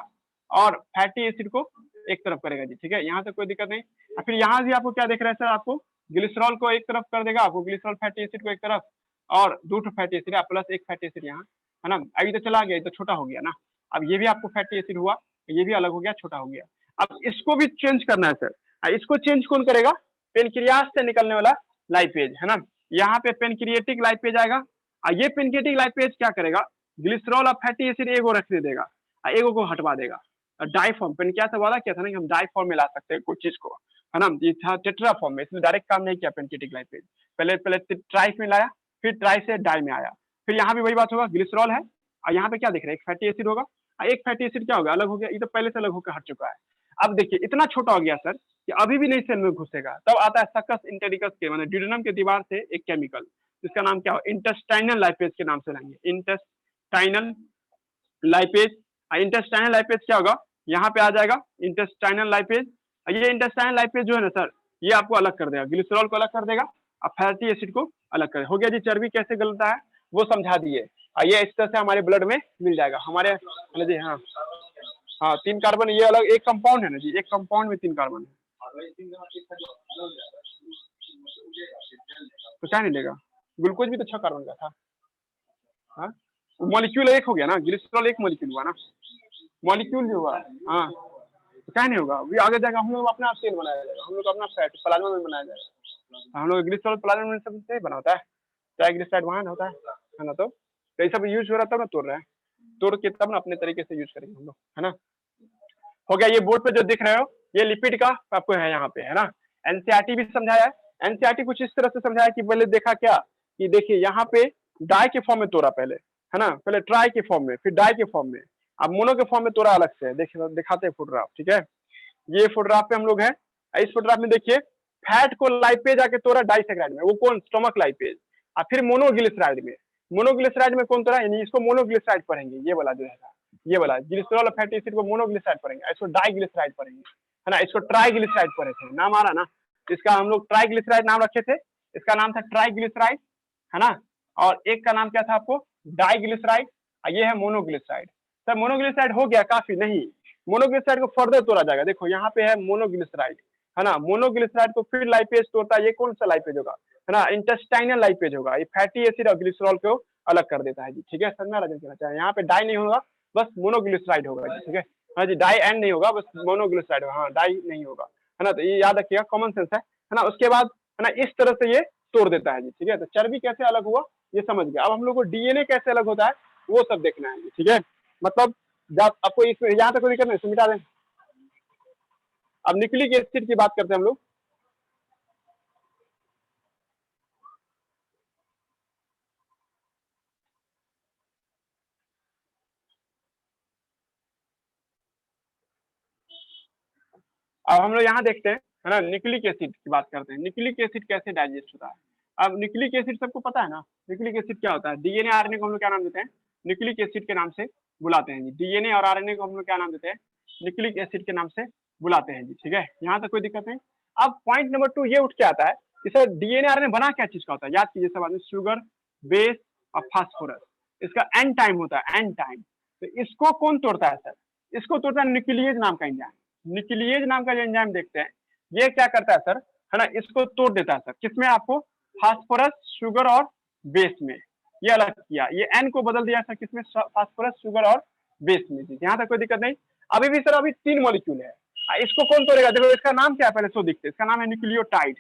और फैटी एसिड को एक तरफ करेगा जी, ठीक है, यहाँ से कोई दिक्कत नहीं। फिर यहाँ भी आपको क्या देख रहा है सर, आपको ग्लिसरॉल को एक तरफ कर देगा, आपको ग्लिसरॉल फैटी एसिड को एक तरफ, और 2 फैटी एसिड है प्लस 1 फैटी एसिड यहाँ, है ना, अभी तो चला गया, ये तो छोटा हो गया ना, अब ये भी आपको फैटी एसिड हुआ, ये भी अलग हो गया, छोटा हो गया। अब इसको भी चेंज करना है सर, इसको चेंज कौन करेगा, पेनक्रियास से निकलने वाला लाइपेज, है ना, यहाँ पे पेनक्रिएटिक लाइपेज आएगा, ये पेनक्रिएटिक लाइपेज क्या करेगा, ग्लिसरॉल और फैटी एसिड एगो रखने देगा, एगो को हटवा देगा, डाइफॉर्म, पेनक्रियास से वादा किया था ना कि हम डाइफॉर्म में ला सकते हैं कोई चीज को, है ना, ये था टेट्रा फॉर्म में, इसलिए डायरेक्ट काम नहीं किया पेनक्रिएटिक लाइपेज, पहले पहले ट्राइस में लाया, फिर ट्राई से डाई में आया, फिर यहाँ भी वही बात होगा, ग्लिसरॉल है, और यहाँ पे क्या दिख रहा है, एक फैटी एसिड होगा, एक फैटी एसिड क्या होगा, अलग हो गया, ये तो पहले से अलग होकर हट चुका है। अब देखिए इतना छोटा हो गया सर कि अभी भी नहीं सेल में घुसेगा, तब आता है सकस इंटेरिकस के, मतलब ड्यूडेनम के दीवार से एक केमिकल, जिसका नाम क्या हो, इंटेस्टाइनल लाइपेज के नाम से लाएंगे, इंटेस्टाइनल लाइपेज। इंटेस्टाइनल लाइपेज क्या होगा, यहाँ पे आ जाएगा इंटेस्टाइनल लाइपेज, ये इंटेस्टाइनल लाइपेज जो है ना सर, ये आपको अलग कर देगा, ग्लिसरॉल को अलग कर देगा और फैटी एसिड को अलग कर, हो गया जी। चर्बी कैसे गलता है वो समझा दिए, ये इस तरह से हमारे ब्लड में मिल जाएगा हमारे जी, हाँ हाँ 3 कार्बन, ये अलग एक कंपाउंड है ना जी, एक कंपाउंड में 3 कार्बन है, तो क्या नहीं लेगा, ग्लूकोज भी तो 6 कार्बन का था, हाँ मॉलिक्यूल एक हो गया ना, ग्लिसरॉल एक मॉलिक्यूल हुआ ना, मॉलिक्यूल जो हुआ, हाँ तो क्या नहीं होगा, अभी आगे जाकर हम लोग अपने आप तेल बनाया जाएगा, हम लोग अपना फैट प्लाज्मा में बनाया जाएगा, हम लोग ग्लिसरॉल प्लाज्मा में सब से बना होता है, ट्राइग्लिसराइड वहाँ होता है ना, तो ये सब यूज हो रहा तब ना तोड़ रहे हैं, तोड़ के तब ना अपने तरीके से यूज करेंगे हम लोग, है ना। हो गया, ये बोर्ड पे जो दिख रहे हो ये लिपिड का आपको है यहाँ पे, है ना, एनसीईआरटी भी समझाया है, एनसीईआरटी कुछ इस तरह से समझाया कि पहले देखा क्या कि देखिए यहाँ पे डाई के फॉर्म में तोड़ा पहले, है ना, पहले ट्राई के फॉर्म में, फिर डाई के फॉर्म में, अब मोनो के फॉर्म में तोड़ा अलग से, दिखाते हैं फोटोग्राफ, ठीक है, ये फोटोग्राफ पे हम लोग है, इस फोटोग्राफ में देखिए फैट को लाइपेज आके तोड़ा डाइसेक्राइड में, वो कौन, स्टमक लाइपेज, और फिर मोनोग्लिसराइड में, मोनोग्लिसराइड में कौन तोड़ा, यानी इसको मोनोग्लिसराइड पढ़ेंगे, ये वाला जो है, ये वाला ग्लिसरॉल और फैटी एसिड को मोनोग्लिसराइड पढ़ेंगे, इसको डाइग्लिसराइड पढ़ेंगे, है ना, इसको ट्राइग्लिसराइड पढ़े थे, नाम आ रहा ना, इसका हम लोग ट्राइग्लिसराइड नाम रखे थे, इसका नाम था ट्राइग्लिसराइड, है ना, और एक का नाम क्या था आपको, डाइग्लिसराइड, ये है मोनोग्लिसराइड। सर मोनोग्लिसराइड हो गया काफी, नहीं, मोनोग्लिसराइड को फर्दर तोड़ा जाएगा, देखो यहाँ पे है मोनोग्लिसराइड, है ना, मोनोग्लिसराइड को फिर लाइपेज तोड़ता है, ये कौन सा लाइपेज होगा, है ना, इंटेस्टाइनल लाइपेज होगा, ये फैटी एसिड और ग्लिसरॉल को अलग कर देता है जी, ठीक है, समझना राजन कहना चाहे, यहाँ पे डाई नहीं होगा, बस मोनोग्लिसराइड होगा जी, ठीक है, हाँ जी, डाई एंड नहीं होगा, बस मोनोग्लिसराइड होगा, हाँ डाई नहीं होगा, है ना, तो ये याद रखिएगा, कॉमन सेंस है ना। उसके बाद है ना इस तरह से ये तोड़ देता है जी, ठीक है, तो चर्बी कैसे अलग हुआ ये समझ गया, अब हम लोग को डीएनए कैसे अलग होता है वो सब देखना है जी, ठीक है, मतलब जब आपको इसमें यहाँ तक कोई दिक्कत नहीं, इसमें मिटा दें। अब न्यूक्लिक एसिड की बात करते हैं हम लोग, अब हम लोग यहाँ देखते हैं, है ना, न्यूक्लिक एसिड की बात करते हैं, न्यूक्लिक एसिड कैसे डाइजेस्ट होता है। अब न्यूक्लिक एसिड सबको पता है ना, न्यूक्लिक एसिड क्या होता है, डीएनए आरएनए को हम लोग क्या नाम देते हैं, न्यूक्लिक एसिड के नाम से बुलाते हैं जी, डीएनए और आरएनए को हम लोग क्या नाम देते हैं, न्यूक्लिक एसिड के नाम से बुलाते हैं जी, ठीक है, यहाँ तक कोई दिक्कत नहीं। अब पॉइंट नंबर 2 ये उठ के आता है कि सर डीएनए आरएनए बना क्या चीज का होता है, याद कीजिए सब आदमी, शुगर, बेस और फास्फोरस, इसका एंड टाइम होता है, एंड टाइम, तो इसको कौन तोड़ता है सर, इसको तोड़ता है न्यूक्लियेज नाम का एंजाइम, न्यूक्लियेज नाम का जो एंजाइम देखते हैं, ये क्या करता है सर, है ना, इसको तोड़ देता है सर, किसमें, आपको फास्फोरस, शुगर और बेस में, ये अलग किया, ये N को बदल दिया सर किसमें, फास्फोरस, शुगर और बेस में जी। यहाँ तक कोई दिक्कत नहीं। अभी भी सर अभी 3 मॉलिक्यूल है, इसको कौन तोड़ेगा, देखो इसका नाम क्या है पहले सो दिखते, इसका नाम है न्यूक्लियोटाइड,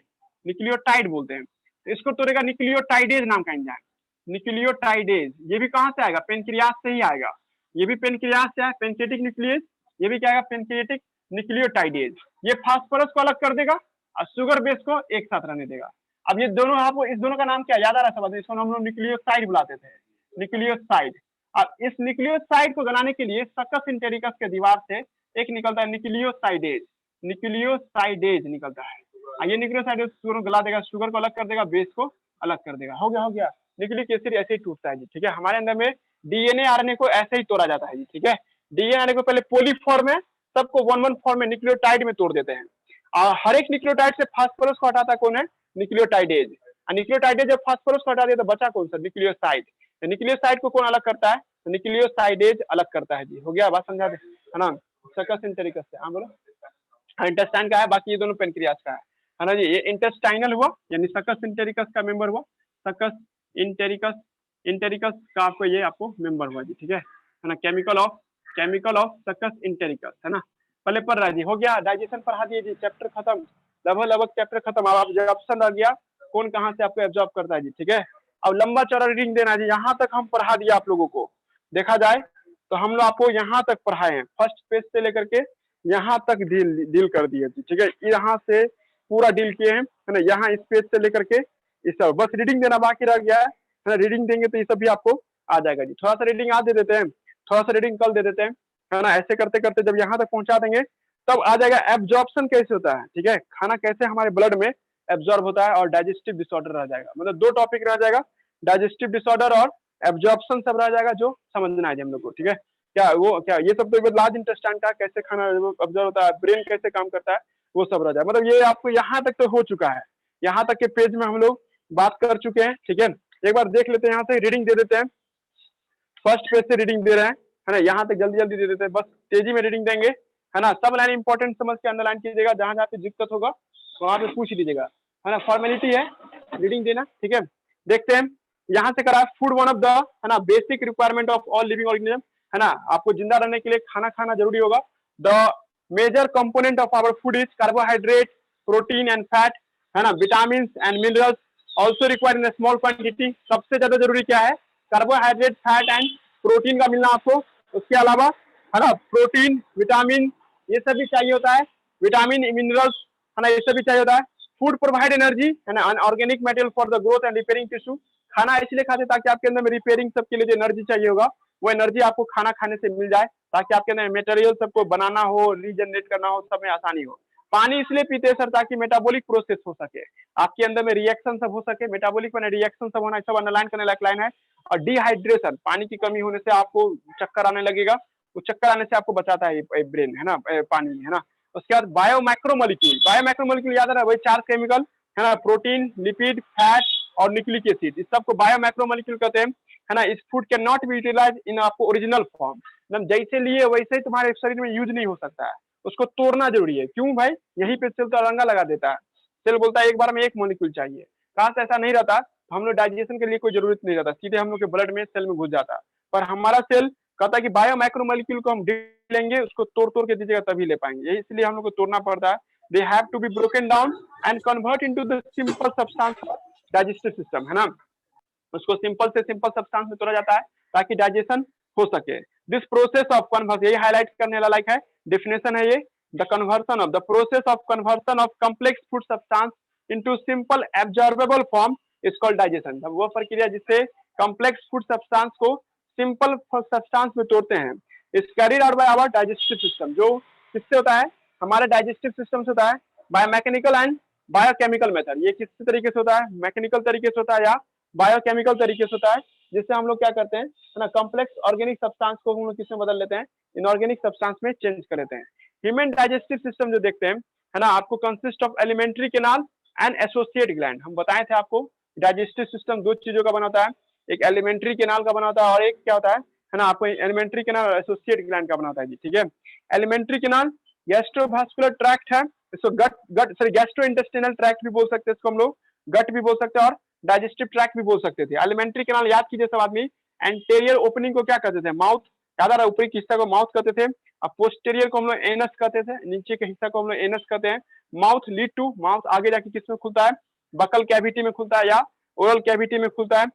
न्यूक्लियोटाइड बोलते हैं। तो इसको तोड़ेगा न्यूक्लियोटाइडेज नाम का एंजाइम, न्यूक्लियोटाइडेज। ये भी कहाँ से आएगा, पेनक्रियास से ही आएगा, ये भी पेनक्रियास से है, पेनक्रिएटिक न्यूक्लियस, ये भी क्या आएगा, पेनक्रिएटिक न्यूक्लियोटाइडेज। ये फास्फोरस को अलग कर देगा और शुगर बेस को एक साथ रहने देगा। अब ये दोनों, आपको इस दोनों का नाम क्या याद आ रहा है, इसको हम लोग न्यूक्लियोसाइड बुलाते थे, न्यूक्लियोसाइड। अब इस न्यूक्लियोसाइड को गलाने के लिए सकस इंटेरिकस के दीवार से एक निकलता है न्यूक्लियोसाइडेज, न्यूक्लियोसाइडेज निकलता है। ये न्यूक्लियोसाइडेज शुगर गला देगा, शुगर को अलग कर देगा, बेस को अलग कर देगा, हो गया हो गया। न्यूक्लिक एसिड ऐसे ही टूटता है जी, ठीक है। हमारे अंदर में डीएनए आरएनए को ऐसे ही तोड़ा जाता है जी, ठीक है। डीएनए आरएनए को पहले पॉलीफॉर्म में, सबको वन वन फॉर्म में न्यूक्लियोटाइड में तोड़ देते हैं। और हर एक न्यूक्लियोटाइड से फास्फोरस को हटाता कौन है, न्यूक्लियोटाइडेज। न्यूक्लियोटाइडेज जब फास्फोरस को हटा दिया तो बचा कौन सा, न्यूक्लियोसाइड। न्यूक्लियोसाइड को कौन अलग करता है, न्यूक्लियोसाइडेज अलग करता है जी, हो गया, बात समझा दे, है ना। सकस इंटेरिकस से, हाँ बोलो। इंटेस्टाइन का है, बाकी ये दोनों पेनक्रियास का है ना जी। ये इंटेस्टाइनल हुआ, यानी सकस इंटेरिकस का मेंबर हुआ, सकस इंटेरिकस, इंटेरिकस का आपको ये आपको मेंबर हुआ जी, ठीक है ना। केमिकल ऑफ सकस इंटेरिकस, है ना। पहले पढ़ रहा जी, हो गया, डाइजेशन पढ़ा दिए जी, चैप्टर खत्म, लगभग चैप्टर खत्म। अब आप जब ऑप्शन रह गया कौन कहाँ से आपको एब्जॉर्ब करता है जी, ठीक है। अब लंबा चौड़ा रीडिंग देना जी, यहाँ तक हम पढ़ा दिया आप लोगों को, देखा जाए तो हम लोग आपको यहाँ तक पढ़ाए हैं, फर्स्ट पेज से लेकर के यहाँ तक डील कर दिए थी, ठीक है। यहाँ से पूरा डील किए हैं, है ना। यहाँ इस पेज से लेकर के इस सब बस रीडिंग देना बाकी रह गया है ना। रीडिंग देंगे तो ये सब भी आपको आ जाएगा जी। थोड़ा सा रीडिंग आज दे देते हैं, थोड़ा सा रीडिंग कल दे देते हैं, है ना। ऐसे करते करते जब यहाँ तक पहुंचा देंगे तब आ जाएगा एब्जॉर्प्शन कैसे होता है, ठीक है। खाना कैसे हमारे ब्लड में एब्जॉर्ब होता है, और डाइजेस्टिव डिसऑर्डर रह जाएगा, मतलब 2 टॉपिक रह जाएगा, डाइजेस्टिव डिसऑर्डर और एब्जॉर्प्शन सब रह जाएगा, जो समझना है हम लोग को, ठीक है। क्या वो क्या ये सब तो लार्ज इंटेस्टाइन का कैसे खाना ऑब्जर्व होता है, ब्रेन कैसे काम करता है, वो सब रह जाए। मतलब ये आपको यहाँ तक तो हो चुका है, यहाँ तक के पेज में हम लोग बात कर चुके हैं, ठीक है। एक बार देख लेते हैं, यहाँ से रीडिंग दे देते हैं, फर्स्ट पेज से रीडिंग दे रहे हैं, है ना। यहाँ तक जल्दी जल्दी दे देते हैं, बस तेजी में रीडिंग देंगे, है ना। सब लाइन इंपॉर्टेंट समझ के अंडरलाइन कीजिएगा, जहां जहाँ पे दिक्कत होगा वहां पे पूछ लीजिएगा, है ना। फॉर्मेलिटी है रीडिंग देना, ठीक है। देखते हैं यहाँ से करा, फूड वन ऑफ द, है ना, basic requirement of all living organism, है ना। आपको जिंदा रहने के लिए खाना खाना जरूरी होगा। The major component of our food is carbohydrate, protein and fat, है ना। Vitamin and minerals also require in small quantity. सबसे ज्यादा जरूरी क्या है, कार्बोहाइड्रेट, फैट एंड प्रोटीन का मिलना आपको। उसके अलावा, है ना, प्रोटीन, विटामिन, ये सब भी चाहिए होता है, विटामिन, मिनरल्स, है ना, ये सब भी चाहिए होता है। फूड प्रोवाइड एनर्जी, है ना, organic material for the growth and repairing tissue. खाना इसलिए खाते ताकि आपके अंदर में रिपेयरिंग सबके लिए जो एनर्जी चाहिए होगा, वो एनर्जी आपको खाना खाने से मिल जाए, ताकि आपके अंदर मटेरियल सबको बनाना हो, रीजनरेट करना हो, सब में आसानी हो। पानी इसलिए पीते हैं सर ताकि मेटाबॉलिक प्रोसेस हो सके, आपके अंदर में रिएक्शन सब हो सके, मेटाबॉलिक में रिएक्शन सब होना, सब अंडरलाइन करने लायक लाइन है। और डिहाइड्रेशन, पानी की कमी होने से आपको चक्कर आने लगेगा, तो चक्कर आने से आपको बचाता है ब्रेन, है ना, पानी, है ना। उसके बाद बायो माइक्रोमोलिक्यूल, बायो माइक्रोमोलिक्यूल याद रहा, वही 4 केमिकल, है ना, प्रोटीन, लिपिड, फैट और न्यूक्लिक एसिड, इस सबको बायो माइक्रोमोलिक्यूल कहते हैं, है ना। इस food can not be utilise in आपको ओरिजिनल फॉर्म, मतलब जैसे लिए वैसे ही तुम्हारे शरीर में यूज नहीं हो सकता है, उसको तोड़ना जरूरी है। क्यों भाई, यहीं पे सेल तो अरंगा लगा देता है, सेल बोलता है एक बार में 1 मॉलिक्यूल चाहिए। कहाँ से ऐसा नहीं रहता, हम लोग डाइजेशन के लिए कोई जरूरत नहीं रहता, सीधे हम लोग के ब्लड में सेल में घुस जाता है। पर हमारा सेल कहता है कि बायो माइक्रोमोलिक्यूल को हम लेंगे, उसको तोड़ तोड़ के दीजिएगा तभी ले पाएंगे, यही इसलिए हम लोग को तोड़ना पड़ता है। They have to be broken down and convert into the simple substance digestive system, है ना। उसको सिंपल से सिंपल सब्सटेंस में तोड़ा जाता है ताकि डाइजेशन हो सके। दिस प्रोसेस ऑफ कन्वर्सन, यही हाईलाइट करने वाला लायक है, डेफिनेशन है ये, the conversion of, the process of conversion of complex food substance into simple absorbable form is called digestion. वो प्रक्रिया जिससे कॉम्प्लेक्स फूड सब्सटेंस को सिंपल सब्सटेंस में तोड़ते हैं, is carried out by our digestive system, जो किससे होता है, हमारे डाइजेस्टिव सिस्टम से होता है, by mechanical and biochemical method. ये किस तरीके से होता है, मैकेनिकल तरीके से होता है या बायोकेमिकल तरीके से होता है, जिससे हम लोग क्या करते हैं, है ना, कॉम्प्लेक्स ऑर्गेनिक सब्सटेंस को हम लोग किसमें बदल लेते हैं, इनऑर्गेनिक सब्सटेंस में चेंज कर लेते हैं। ह्यूमन डाइजेस्टिव सिस्टम जो देखते हैं, है ना, आपको consist of alimentary canal and associate gland. हम बताए थे आपको डाइजेस्टिव सिस्टम 2 चीजों का बना होता है, एक एलिमेंट्री कैनाल का बना होता है और एक क्या होता है ना, आपको एलिमेंट्री कैनाल और एसोसिएट ग्लैंड का बना होता है जी, ठीक है। एलिमेंट्री कैनाल गैस्ट्रोवास्कुलर ट्रैक्ट है, इसको गट गट सॉरी गैस्ट्रो इंटेस्टिनल ट्रैक्ट भी बोल सकते हैं, इसको हम लोग गट भी बोल सकते हैं, और डाइजेस्टिव ट्रैक भी बोल सकते थे। एलिमेंट्री कैनाल याद कीजिए सब आदमी। एंटेरियर ओपनिंग को क्या कहते थे? माउथ। याद आ रहा है? ऊपरी हिस्सा को माउथ कहते थे। अब पोस्टेरियर को हम लोग एनस कहते थे, नीचे के हिस्सा को हम लोग एनस कहते हैं। माउथ लीड टू, माउथ आगे जाके किसमें खुलता है? बकल कैविटी में खुलता है या ओरल कैविटी में खुलता है।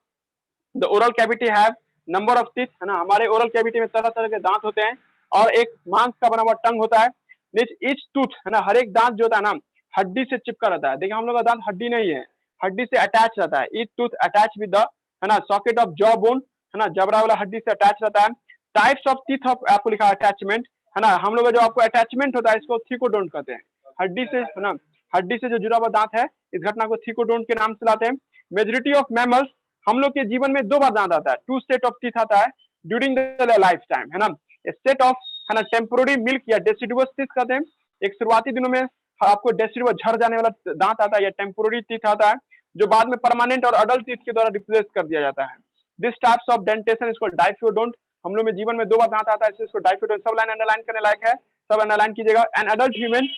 The oral cavity have number of teeth, है ना, हमारे ओरल कैविटी में तरह तरह के दांत होते हैं और एक मांस का बना हुआ टंग होता है। ईच टूथ, है ना, हर एक दांत जो होता है ना हड्डी से चिपका रहता है। देखिए हम लोग का दांत हड्डी नहीं है, हड्डी से अटैच रहता है। Each tooth attach with the, है ना, सॉकेट ऑफ जॉ बोन, है ना, जबड़ा वाला हड्डी से अटैच रहता है। टाइप्स ऑफ टीथ ऑफ, आपको लिखा है अटैचमेंट, है ना, हम लोग का जो आपको अटैचमेंट होता है इसको थीकोडोंट कहते हैं। हड्डी से, है ना, हड्डी से जो जुड़ा हुआ दांत है इस घटना को थीकोडोंट के नाम से लाते हैं। मेजोरिटी ऑफ मैमल्स, हम लोग के जीवन में 2 बार दांत आता है, 2 सेट ऑफ टीथ आता है ड्यूरिंग द लाइफ टाइम, है ना। सेट ऑफ, है ना, टेम्पोररी मिल्क या डेसिडुअस टीथ कहते हैं। एक शुरुआती दिनों में आपको डेसिडुअस झड़ जाने वाला दांत आता है या टेम्पोररी टीथ आता है, जो बाद में परमानेंट और अडल्ट टीथ के द्वारा रिप्लेस कर दिया जाता है। दिस टाइप्स ऑफ डेंटेशन इसको डाइफियोडोंट, हम लोग में जीवन में 2 बार दांत आता है, इसको डाइफियोडोंट। सब लाइन अंडरलाइन करने लायक है, सब अंडरलाइन कीजिएगा। एन अडल्ट ह्यूमन,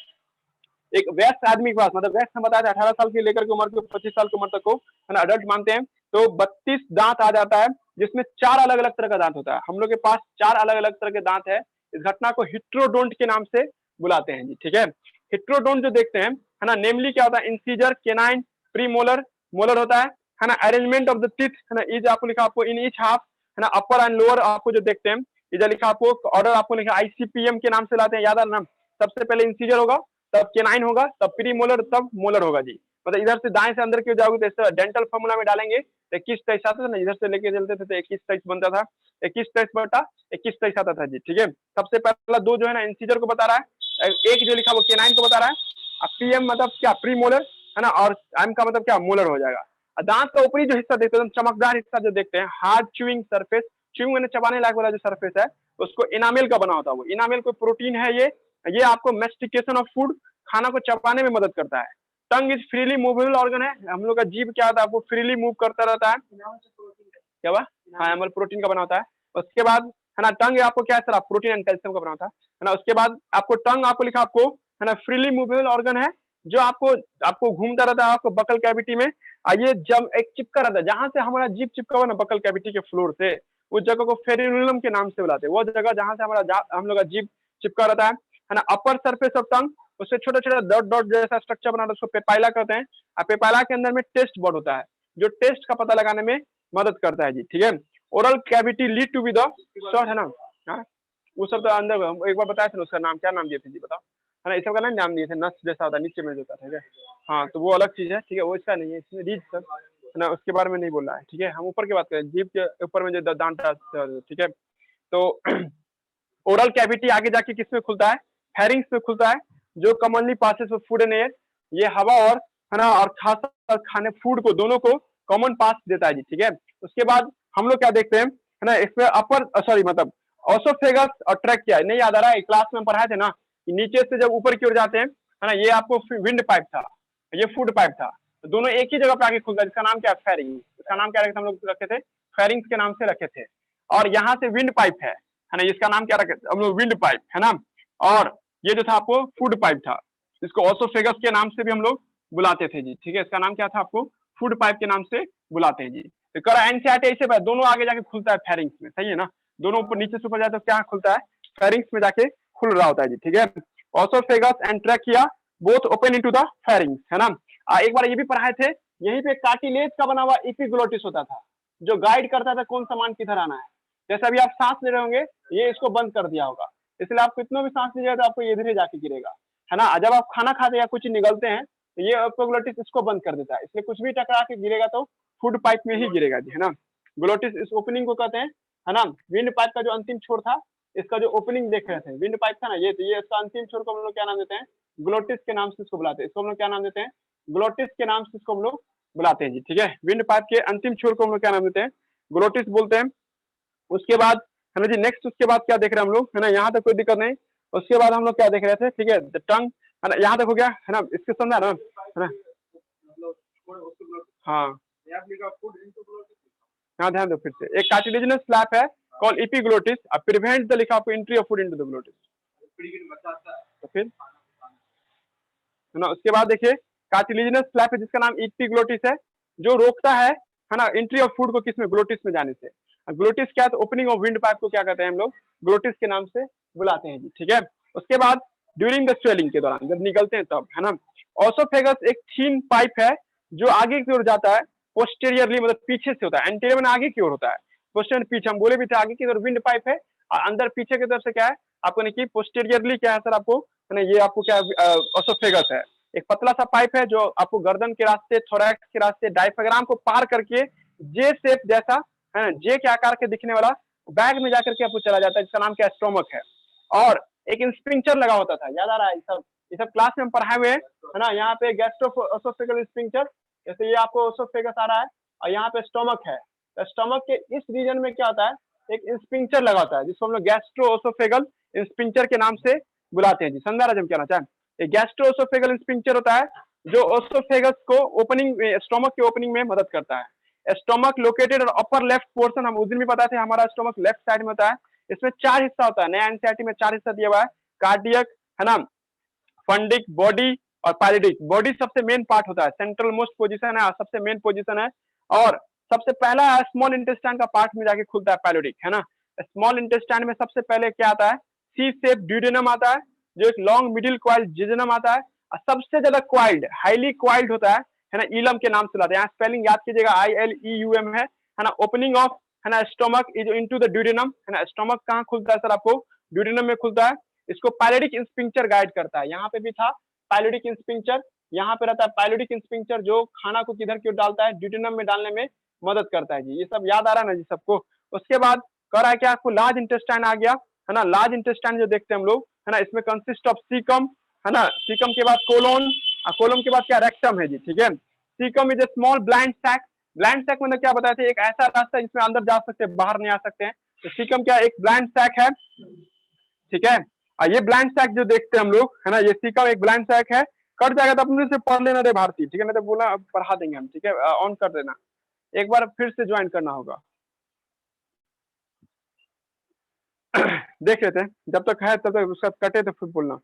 एक वयस्क आदमी के पास, मतलब वयस्क हम बताया था 18 साल से लेकर के उम्र के 25 साल की उम्र तक को, है ना, अडल्ट मानते हैं। तो 32 दांत आ जाता है, जिसमें 4 अलग अलग तरह का दांत होता है। हम लोग के पास 4 अलग अलग तरह के दांत है। इस घटना को हिट्रोडोंट के नाम से बुलाते हैं जी, ठीक है। हिट्रोडोंट जो देखते हैं, है ना, नेमली क्या होता है? Incisor, canine, pre molar, molar होता है ना। अरेंजमेंट ऑफ द टीथ, है ना, इज आपको लिखा आपको इन ईच हाफ, है ना, अपर एंड लोअर आपको जो देखते हैं, इधर लिखा आपको ऑर्डर आपको लिखा आईसीपीएम के नाम से लाते हैं, याद है ना। सबसे पहले इंसीजर होगा, तब केनाइन होगा, तब प्री मोलर, तब मोलर होगा जी। मतलब इधर से दाएं से अंदर की ओर जाओगे तो डेंटल फॉर्मूला में डालेंगे तो 21-23 आता था ना, इधर से लेके चलते थे तो 21-23 बनता था, 21-23 बटा 21-23 आता था जी, ठीक है। सबसे पहला 2 जो है ना इंसीजर को बता रहा है, एक जो लिखा वो केनाइन को बता रहा है। अब पीएम मतलब क्या? प्री मोलर, है ना, और एम का मतलब क्या? मोलर हो जाएगा। दांत का ऊपरी जो हिस्सा देखते हैं, चमकदार हिस्सा जो देखते हैं, हार्ड च्यूइंग सरफेस, च्यूइंग मैंने चबाने लायक वाला जो सरफेस है उसको इनामेल का बना होता है। वो इनामेल कोई प्रोटीन है, ये आपको मेस्टिकेशन ऑफ फूड, खाना को चबाने में मदद करता है। Tongue is freely movable organ है, हम लोग का जीभ क्या होता है? आपको फ्रीली मूव करता रहता है। क्या हुआ? हाँ, एमल प्रोटीन का बना होता है। उसके बाद, है ना, टंग आपको क्या है सर? आप प्रोटीन एंड कैल्शियम का बना होता है ना। उसके बाद आपको टंग आपको लिखा आपको, है ना, फ्रीली मूवेबल ऑर्गन है, जो आपको आपको घूमता रहता है आपको बकल कैविटी में। ये जब एक चिपका रहता है, जहां से हमारा जीभ चिपका हुआ ना बकल कैविटी के फ्लोर से, उस जगह को फेरिनुलम के नाम से बुलाते हैं। वो जगह जहां से हमारा हम लोग का जीभ चिपका रहता है ना। अपर सरफेस ऑफ टंग, उससे छोटा छोटा डॉट डॉट जैसा स्ट्रक्चर बना, उसको पेपाइला कहते हैं। और पेपाइला के अंदर में टेस्ट बॉड होता है, जो टेस्ट का पता लगाने में मदद करता है जी, ठीक है। Oral cavity lead to be the short, है ना। हाँ, वो सब तो अंदर एक बार बताया था, उसका नाम क्या नाम दिए थे जी, बताओ, है ना। इस सब का नाम दिए थे, नस जैसा होता है नीचे में जो होता है, ठीक है। हाँ, तो वो अलग चीज है, ठीक है, वो इसका नहीं है, इसमें रीज सब, है ना, उसके बारे में नहीं बोल रहा है, ठीक है। हम ऊपर की बात करें, जीभ के ऊपर में जो दांत, ठीक है। तो ओरल कैविटी आगे जाके किसमें खुलता है? फेरिंग्स में खुलता है, जो commonly passes of food and air. ये हवा और, है ना, और खाने फूड को, दोनों को कॉमन पास देता है जी, ठीक है। उसके बाद हम लोग क्या देखते हैं, है ना, इसमें अपर सॉरी मतलब ओसोफेगस और ट्रैकिया, नहीं याद आ रहा है? क्लास में पढ़ाए थे ना कि नीचे से जब ऊपर की ओर जाते हैं, है ना, ये आपको विंड पाइप था, ये फूड पाइप था। तो दोनों एक ही जगह पे आके खुलता है, जिसका नाम क्या है? फेरिंग। इसका नाम क्या रखे हम लोग रखे थे? फेरिंग्स के नाम से रखे थे। और यहाँ से विंड पाइप है ना, इसका नाम क्या रखे हम लोग? विंड पाइप, है ना। और ये जो था आपको फूड पाइप था, इसको ओसोफेगस के नाम से भी हम लोग बुलाते थे जी, ठीक है। इसका नाम क्या था? आपको फूड पाइप के नाम से बुलाते हैं जी। तो करा एनसीईआरटी ऐसे दोनों आगे जाके खुलता है फेरिंग्स में, सही है ना। दोनों ऊपर नीचे से ऊपर जाए तो क्या खुलता है? फेरिंग्स में जाके खुल रहा होता है जी, ठीक है। Oesophagus and trachea both open into the pharynx, है ना। एक बार ये भी पढ़ाए थे, यहीं पे कार्टिलेज का बना हुआ एपिग्लोटिस होता था, जो गाइड करता था कौन सामान किधर आना है। जैसे अभी आप सांस ले रहे होंगे, ये इसको बंद कर दिया होगा, इसलिए आप कितना भी सांस लीजिएगा तो आपको ये इधर ही जाके गिरेगा, है ना। जब आप खाना खाते या कुछ निगलते हैं तो ये एपिग्लोटिस इसको बंद कर देता है, इसलिए कुछ भी टकरा के गिरेगा तो फूड पाइप में ही गिरेगा जी, है ना। ग्लोटिस इस ओपनिंग को कहते हैं, है ना। विंड पाइप का जो अंतिम छोर था, इसका जो ओपनिंग देख रहे थे, विंड पाइप था ना, ये तो ये इसका अंतिम छोर को हम लोग क्या नाम देते हैं? ग्लोटिस के नाम से इसको बुलाते हैं। इसको हम लोग क्या नाम देते हैं? ग्लोटिस के नाम से इसको हम लोग बुलाते हैं जी, ठीक है। विंड पाइप के अंतिम छोर को हम लोग क्या नाम देते हैं? ग्लोटिस बोलते हैं। उसके बाद, है ना जी, नेक्स्ट उसके बाद क्या देख रहे हैं हम लोग, है ना, यहाँ तक कोई दिक्कत नहीं। उसके बाद हम लोग क्या देख रहे थे, ठीक है, द टंग, है ना, यहाँ तक हो गया, है ना, इसके समझा ना, है ना। हाँ, हाँ, ध्यान दो फिर से, एक कार्टिलेजिनस फ्लैप है कॉल्ड एपिग्लोटिस, प्रिवेंट द लिखा आपको entry of food into the glottis. तो फिर, है ना, उसके बाद देखिए कार्टिलेजिनस फ्लैप है जिसका नाम एपिग्लोटिस है, जो रोकता है ना, एंट्री ऑफ फूड को किसमें, ग्लोटिस में जाने से। ग्लोटिस क्या है, तो ओपनिंग ऑफ विंड पाइप को क्या कहते हैं हम लोग, ग्लोटिस के नाम से बुलाते हैं जी, ठीक है। उसके बाद ड्यूरिंग द स्वेलिंग के दौरान जब निकलते हैं तब, है ना। ओसोफेगस एक थीन पाइप है जो आगे की ओर जाता है, पोस्टेरियरली मतलब पीछे से होता है, एंटीरियर में आगे की ओर होता है, पोस्टेरियर पीछे, हम बोले भी थे आगे की ओर विंड पाइप है, और अंदर पीछे की तरफ से क्या है आपको, नहीं कि पोस्टेरियरली क्या है सर आपको, है ना, ये आपको क्या ओसोफेगस है, एक पतला सा पाइप है जो आपको गर्दन के रास्ते, थोरैक्स के रास्ते, डायफ्राम को पार करके जे शेप जैसा, है ना, जे के आकार के दिखने वाला बैग में जाकर के आपको चला जाता है, जिसका नाम क्या, स्टोमक है। और एक स्पिंक्चर लगा होता था, याद आ रहा है, ये सब क्लास में हम पढ़ाए हुए है ना। यहाँ पे गैस्ट्रोएसोफेगल स्पिंक्चर, जैसे ये आपको ओसोफेगस आ रहा है, और यहाँ पे स्टोमक है, तो स्टोमक के इस रीजन में क्या होता है, एक स्पिंक्चर लगा होता है, जिसको हम लोग गैस्ट्रोएसोफेगल स्पिंक्चर के नाम से बुलाते हैं जी। संध्या हम कहना चाहें, गैस्ट्रोएसोफेगल स्पिंक्चर होता है जो ओसोफेगस को ओपनिंग, स्टोमक के ओपनिंग में मदद करता है। स्टोमक लोकेटेड और अपर लेफ्ट पोर्शन, हम उस दिन भी पता थे, हमारा स्टोमक लेफ्ट साइड में होता है। इसमें 4 हिस्सा होता है, नया एनसीईआरटी में 4 हिस्सा दिया हुआ है, कार्डियक, है ना, फंडिक, बॉडी और पैलिडिक। बॉडी सबसे मेन पार्ट होता है, सेंट्रल मोस्ट पोजीशन है, सबसे मेन पोजीशन है, और सबसे पहला स्मॉल इंटेस्टाइन का पार्ट में जाके खुलता है पैलिडिक, है ना। स्मॉल इंटेस्टाइन में सबसे पहले क्या आता है, सी शेप ड्यूडेनम आता है, जो एक लॉन्ग मिडिल क्वाइल्ड जिजेनम आता है, और सबसे ज्यादा क्वाइल्ड, हाईली क्वाइल्ड होता है ना, इलम के नाम से लाते हैं। यहाँ स्पेलिंग याद कीजिएगा, ILEUM है ना। ओपनिंग ऑफ, है ना, stomach is into the duodenum, है ना। स्टोमक कहाँ खुलता है सर आपको, ड्यूडेनम में खुलता है। इसको पैलिडिक स्फिंक्टर गाइड करता है, यहाँ पे भी था पैलिडिक स्फिंक्टर, यहाँ पे रहता है पैलिडिक स्फिंक्टर, जो खाना को किधर की ओर डालता है, ड्यूडेनम में डालने में मदद करता है जी। ये सब याद आ रहा है ना जी सबको। उसके बाद कह रहा है कि आपको लार्ज इंटेस्टाइन आ गया, है ना। लार्ज इंटेस्टाइन जो देखते हैं हम लोग, है ना, इसमें कंसिस्ट ऑफ सीकम, है ना। सीकम के बाद कोलोन, कोलोन के बाद क्या, रेक्टम है जी, ठीक है। Caecum is a small blind sac. Blind sac मतलब क्या बताया था, एक ऐसा रास्ता है जिसमें अंदर जा सकते हैं, बाहर नहीं आ सकते हैं। तो सीकम क्या, एक ब्लाइंड सैक है, ठीक है। और ये ब्लाइंड सैक जो देखते हैं हम लोग, है ना, ये सीकम एक ब्लाइंड सैक है। कट जाएगा तो अपने से पढ़ लेना रे भारती, ठीक है, नहीं तो बोला पढ़ा देंगे हम, ठीक है। ऑन कर देना, एक बार फिर से ज्वाइन करना होगा। देख लेते हैं, जब तक है तब तक, उसका कटे तो फिर बोलना।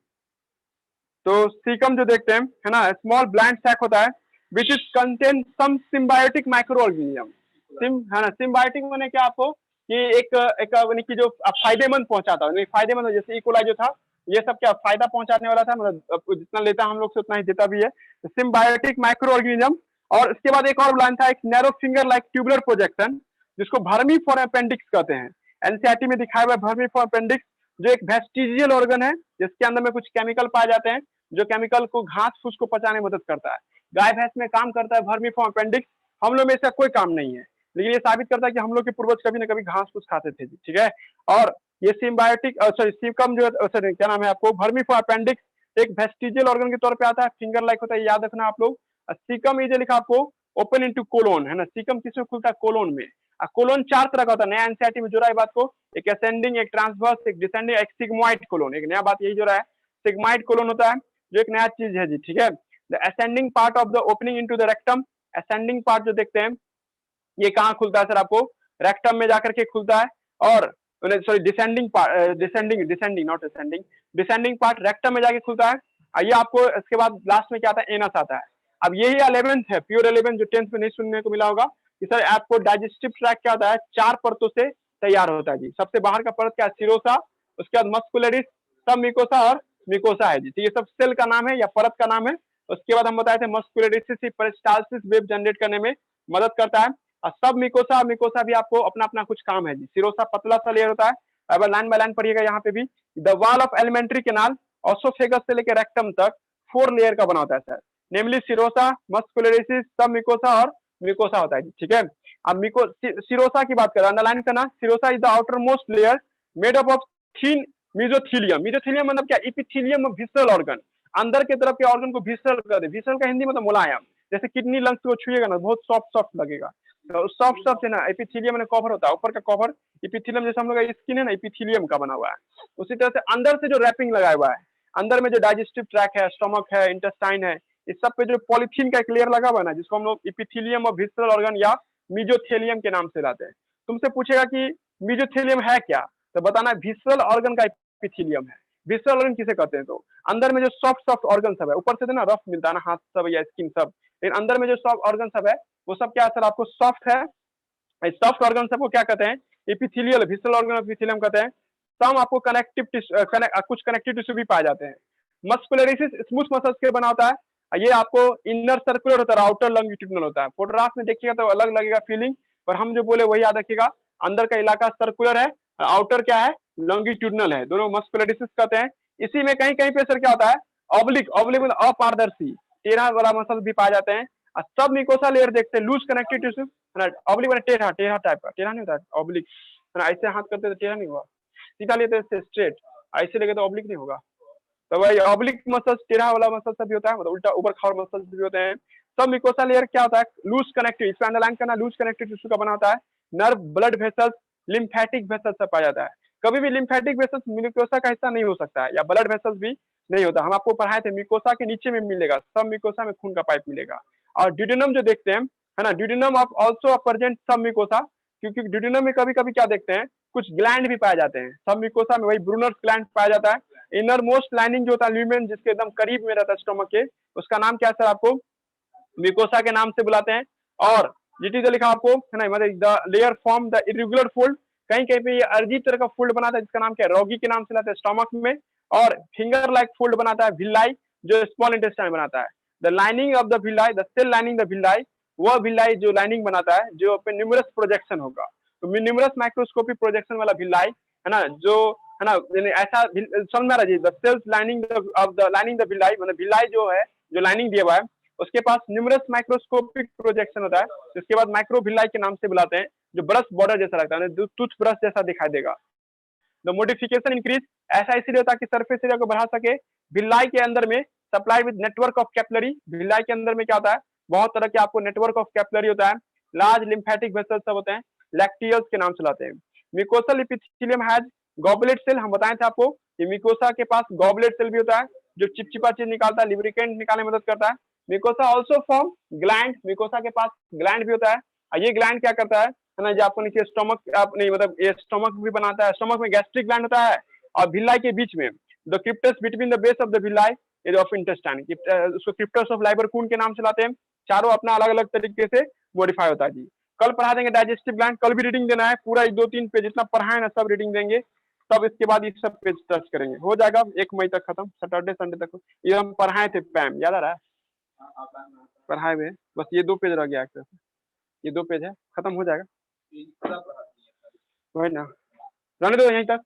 तो सीकम जो देखते हैं, है ना, स्मॉल ब्लाइंड सैक होता है, which is contain some symbiotic micro organism. है ना, सिम्बायोटिक मैंने क्या आपको, कि एक कि जो फायदेमंद पहुंचाता है, फायदेमंद, जैसे इकोलाई जो था, ये सब क्या फायदा पहुंचाने वाला था, मतलब जितना लेता हम लोग से उतना ही देता भी है, तो सिम्बायोटिक माइक्रो ऑर्गेनिज्म। और इसके बाद एक और ब्लाइन था, एक narrow finger like tubular projection, जिसको भर्मी फॉर अपेंडिक्स कहते हैं। एनसीईआरटी में दिखाया हुआ भर्मी फॉर अपेंडिक्स, जो एक वेस्टिजियल ऑर्गन है, जिसके अंदर में कुछ केमिकल पाए जाते हैं, जो केमिकल को घास फूस को पचाने में मदद करता है। गाय भैंस में काम करता है भर्मी फॉर अपेंडिक्स, हम लोग में इसका कोई काम नहीं है, लेकिन ये साबित करता है कि हम लोग के पूर्वज कभी ना कभी घास फूस खाते थे, ठीक है। और ये सिम्बायोटिक, सॉरी सीकम जो, सॉरी क्या नाम है आपको, भर्मी फॉर अपेंडिक्स एक वेस्टिजियल ऑर्गन के तौर पे आता है, फिंगर लाइक होता है, याद रखना आप लोग। सीकम ये जो लिखा आपको, ओपन इनटू कोलोन, है ना। सीकम किसमें खुलता है, कोलोन में। कोलोन 4 तरह का होता है, नया एनसीईआरटी में जोड़ा है बात को, एक असेंडिंग, एक ट्रांसवर्स, एक डिसेंडिंग, एक सिग्मोइड कोलोन, एक नया बात यही जोड़ा है, सिग्मोइड कोलोन होता है, जो एक नया चीज है जी, ठीक है। The ascending part of the opening into the rectum, ascending part जो देखते हैं, ये कहाँ खुलता है सर आपको, रेक्टम में जाकर के खुलता है। और sorry descending part, descending descending not ascending, descending part rectum में जाके खुलता है। ये आपको इसके बाद लास्ट में क्या आता है, एनस आता है। अब यही 11th है, प्योर 11 जो 10th में नहीं सुनने को मिला होगा कि सर आपको डाइजेस्टिव ट्रैक्ट क्या होता है, 4 परतों से तैयार होता है जी। सबसे बाहर का परत क्या है, सिरोसा, उसके बाद मस्कुलरिस, सब मिकोसा और मिकोसा है जी, ठीक है। सब सेल का नाम है या परत का नाम है। उसके बाद हम बताए थे मस्कुलरिस पेरिस्टाल्सिस वेब जनरेट करने में मदद करता है। और सब मिकोसा, मिकोसा भी आपको अपना अपना कुछ काम है जी। सिरोसा पतला सा लेयर होता है, अब लाइन बाय लाइन पढ़िएगा यहाँ पे भी। The wall of alimentary canal oesophagus से लेकर रेक्टम तक 4 लेयर का बना होता है सर, नेमली सिरोसा, मस्कुलरिस, सब मिकोसा और मिकोसा होता है जी, ठीक है। अब सिरोसा की बात करें, अंडरलाइन करना, serosa is the outer most layer made up of thin mesothelium. Mesothelium मतलब क्या, इपिथीलियम ऑफ विसरल ऑर्गन, अंदर के तरफ के ऑर्गन को विसरल कर दे। विसरल का हिंदी मतलब मुलायम, जैसे किडनी लंग्स को छुएगा ना, बहुत सॉफ्ट सॉफ्ट लगेगा, तो सॉफ्ट सॉफ्ट है ना। एपिथेलियम में कवर होता है, ऊपर का कवर एपिथेलियम, जैसे हम लोग का स्किन है ना, एपिथेलियम का बना हुआ है। उसी तरह से अंदर से जो रैपिंग लगाया हुआ है, अंदर में जो डाइजेस्टिव ट्रैक है, स्टमक है, इंटेस्टाइन है, इस सब पे जो पॉलिथीन का एक लेयर लगा हुआ है ना, जिसको हम लोग एपिथेलियम और विसरल ऑर्गन या मीजोथेलियम के नाम से लाते हैं। तुमसे पूछेगा कि मीजोथेलियम है क्या, तो बताना विसरल ऑर्गन का एपिथेलियम है। विसरल ऑर्गन किसे कहते हैं, तो अंदर में जो सॉफ्ट सॉफ्ट ऑर्गन सब है, ऊपर से ना रफ मिलता है ना, हाथ सब या स्किन सब, लेकिन अंदर में जो सॉफ्ट ऑर्गन सब है वो सब क्या है सर आपको सॉफ्ट है। सॉफ्ट ऑर्गन सबको क्या कहते हैं, एपिथेलियल विसरल ऑर्गन एपिथेलियम कहते हैं। सम आपको कनेक्टिव कुछ कनेक्टिव टिश्यू भी पाए जाते हैं। मस्कुलरिसिस स्मूथ मसल्स के बना होता है, ये आपको इनर सर्कुलर होता है, आउटर लॉन्गिट्यूडिनल होता है। फोटोग्राफ में देखिएगा तो अलग लगेगा फीलिंग, पर हम जो बोले वही याद रखिएगा, अंदर का इलाका सर्कुलर है, आउटर क्या है लॉन्गिट्यूडिनल है, दोनों मस्कुलरिसिस कहते हैं। इसी में कहीं कहीं पे सर क्या होता है ऑब्लिक, ऑब्लिक मतलब अपारदर्शी टेढ़ा वाला मसल भी पाए जाते हैं। और सब मिकोसा लेयर देखते हैं लूज कनेक्टिव टिश्यू है ना, ऑब्लिक मतलब टेढ़ा, टेढ़ा टाइप का, टेढ़ा नहीं होता है ऑब्लिक है ना, ऐसे हाथ करते तो टेढ़ा नहीं हुआ, सीधा लेते तो स्ट्रेट, ऐसे लेके तो ऑब्लिक नहीं होगा। तो भाई ऑब्लिक मसल्स टेढ़ा वाला मसल सब भी होता है, मतलब उल्टा ऊपर खावर मसल्स भी होते हैं। सब मिकोसा लेयर क्या होता है लूज कनेक्टिव, इसका अंडरलाइन करना लूज कनेक्टिव टिश्यू का बना होता है। Nerve, blood vessels, lymphatic vessels से पाया जाता है। कभी भी लिम्फेटिक वेसल्स मिकोसा का हिस्सा नहीं हो सकता है, या ब्लड वेसल्स भी नहीं होता। हम आपको पढ़ाए थे मिकोसा के नीचे में मिलेगा, सब मिकोसा में खून का पाइप मिलेगा। और ड्यूडेनम जो देखते हैं है ना, ड्यूडेनम ऑफ आल्सो प्रेजेंट सब मिकोसा, क्योंकि ड्यूडेनम में कभी कभी क्या देखते हैं कुछ ग्लैंड भी पाए जाते हैं। सब मिकोसा में वही ब्रूनर्स ग्लैंड पाया जाता है। इनर मोस्ट लाइनिंग जो होता है ल्यूमेन जिसके एकदम करीब में रहता है स्टोमक के, उसका नाम क्या है सर आपको मिकोसा के नाम से बुलाते हैं। और जीटी लिखा आपको है ना, मतलब the layer form the irregular fold, कहीं कहीं पे ये अजीब तरह का फोल्ड बनाता है जिसका नाम क्या है रॉगी के नाम से लाते हैं स्टोमक में। और फिंगर लाइक फोल्ड बनाता है विलाई, जो स्मॉल इंटेस्टाइन बनाता है। The lining of the villi, the cell lining the villi, वह विलाई जो लाइनिंग बनाता है जो पे न्यूमरस प्रोजेक्शन होगा, तो न्यूमरस माइक्रोस्कोपिक प्रोजेक्शन वाला विलाई है ना, जो है ना ऐसा समझ में आ रहा है the cells lining of the lining the villi, मतलब विलाई जो है जो लाइनिंग दिया हुआ है उसके पास न्यूमरस माइक्रोस्कोपिक प्रोजेक्शन होता है, जिसके बाद माइक्रोविलाई के नाम से बुलाते हैं, जो ब्रश बॉर्डर जैसा लगता है, टूथ ब्रश जैसा दिखाई देगा। द मोडिफिकेशन इंक्रीज, ऐसा इसलिए होता है कि सरफेस एरिया को बढ़ा सके। भिलाई के अंदर में supply with network of capillary, Bhilai के अंदर में क्या होता है बहुत तरह के आपको नेटवर्क ऑफ कैपिलरी होता है। लार्ज लिम्फेटिक वेसल्स सब होते हैं, लैक्टियल्स के नाम चलाते हैं। मिकोसल एपिथेलियम हैज गॉबलेट सेल, हम बताए थे आपको कि मिकोसा के पास गॉबलेट सेल भी होता है जो चिपचिपा चीज निकालता है, लिब्रिकेंट निकालने में मदद करता है। Mucosa also form gland, mucosa के पास ग्लैंड भी होता है, और ये ग्लैंड क्या करता है ना, जो आपको नीचे स्टोमक आप नहीं मतलब ये स्टोमक भी बनाता है, स्टोमक में गैस्ट्रिक ग्लैंड होता है, और भिलाई के बीच में the crypts between the base of the villi is of intestine, उसको क्रिप्टस ऑफ लाइबरकून के नाम से लाते हैं। चारों अपना अलग अलग तरीके से मॉडिफाई होता है जी। कल पढ़ा देंगे डाइजेस्टिव ग्लैंड, कल भी रीडिंग देना है पूरा 2-3 पेज, जितना पढ़ाए ना सब रीडिंग देंगे, तब इसके बाद ये सब पेज टच करेंगे, हो जाएगा 1 मई तक खत्म, सैटरडे संडे तक। ये हम पढ़ाए थे पैम, याद आ रहा है पढ़ाए हुए, बस ये 2 पेज रह गया एक्सेस, ये 2 पेज है खत्म हो जाएगा, वही ना रहने दो यहीं तक।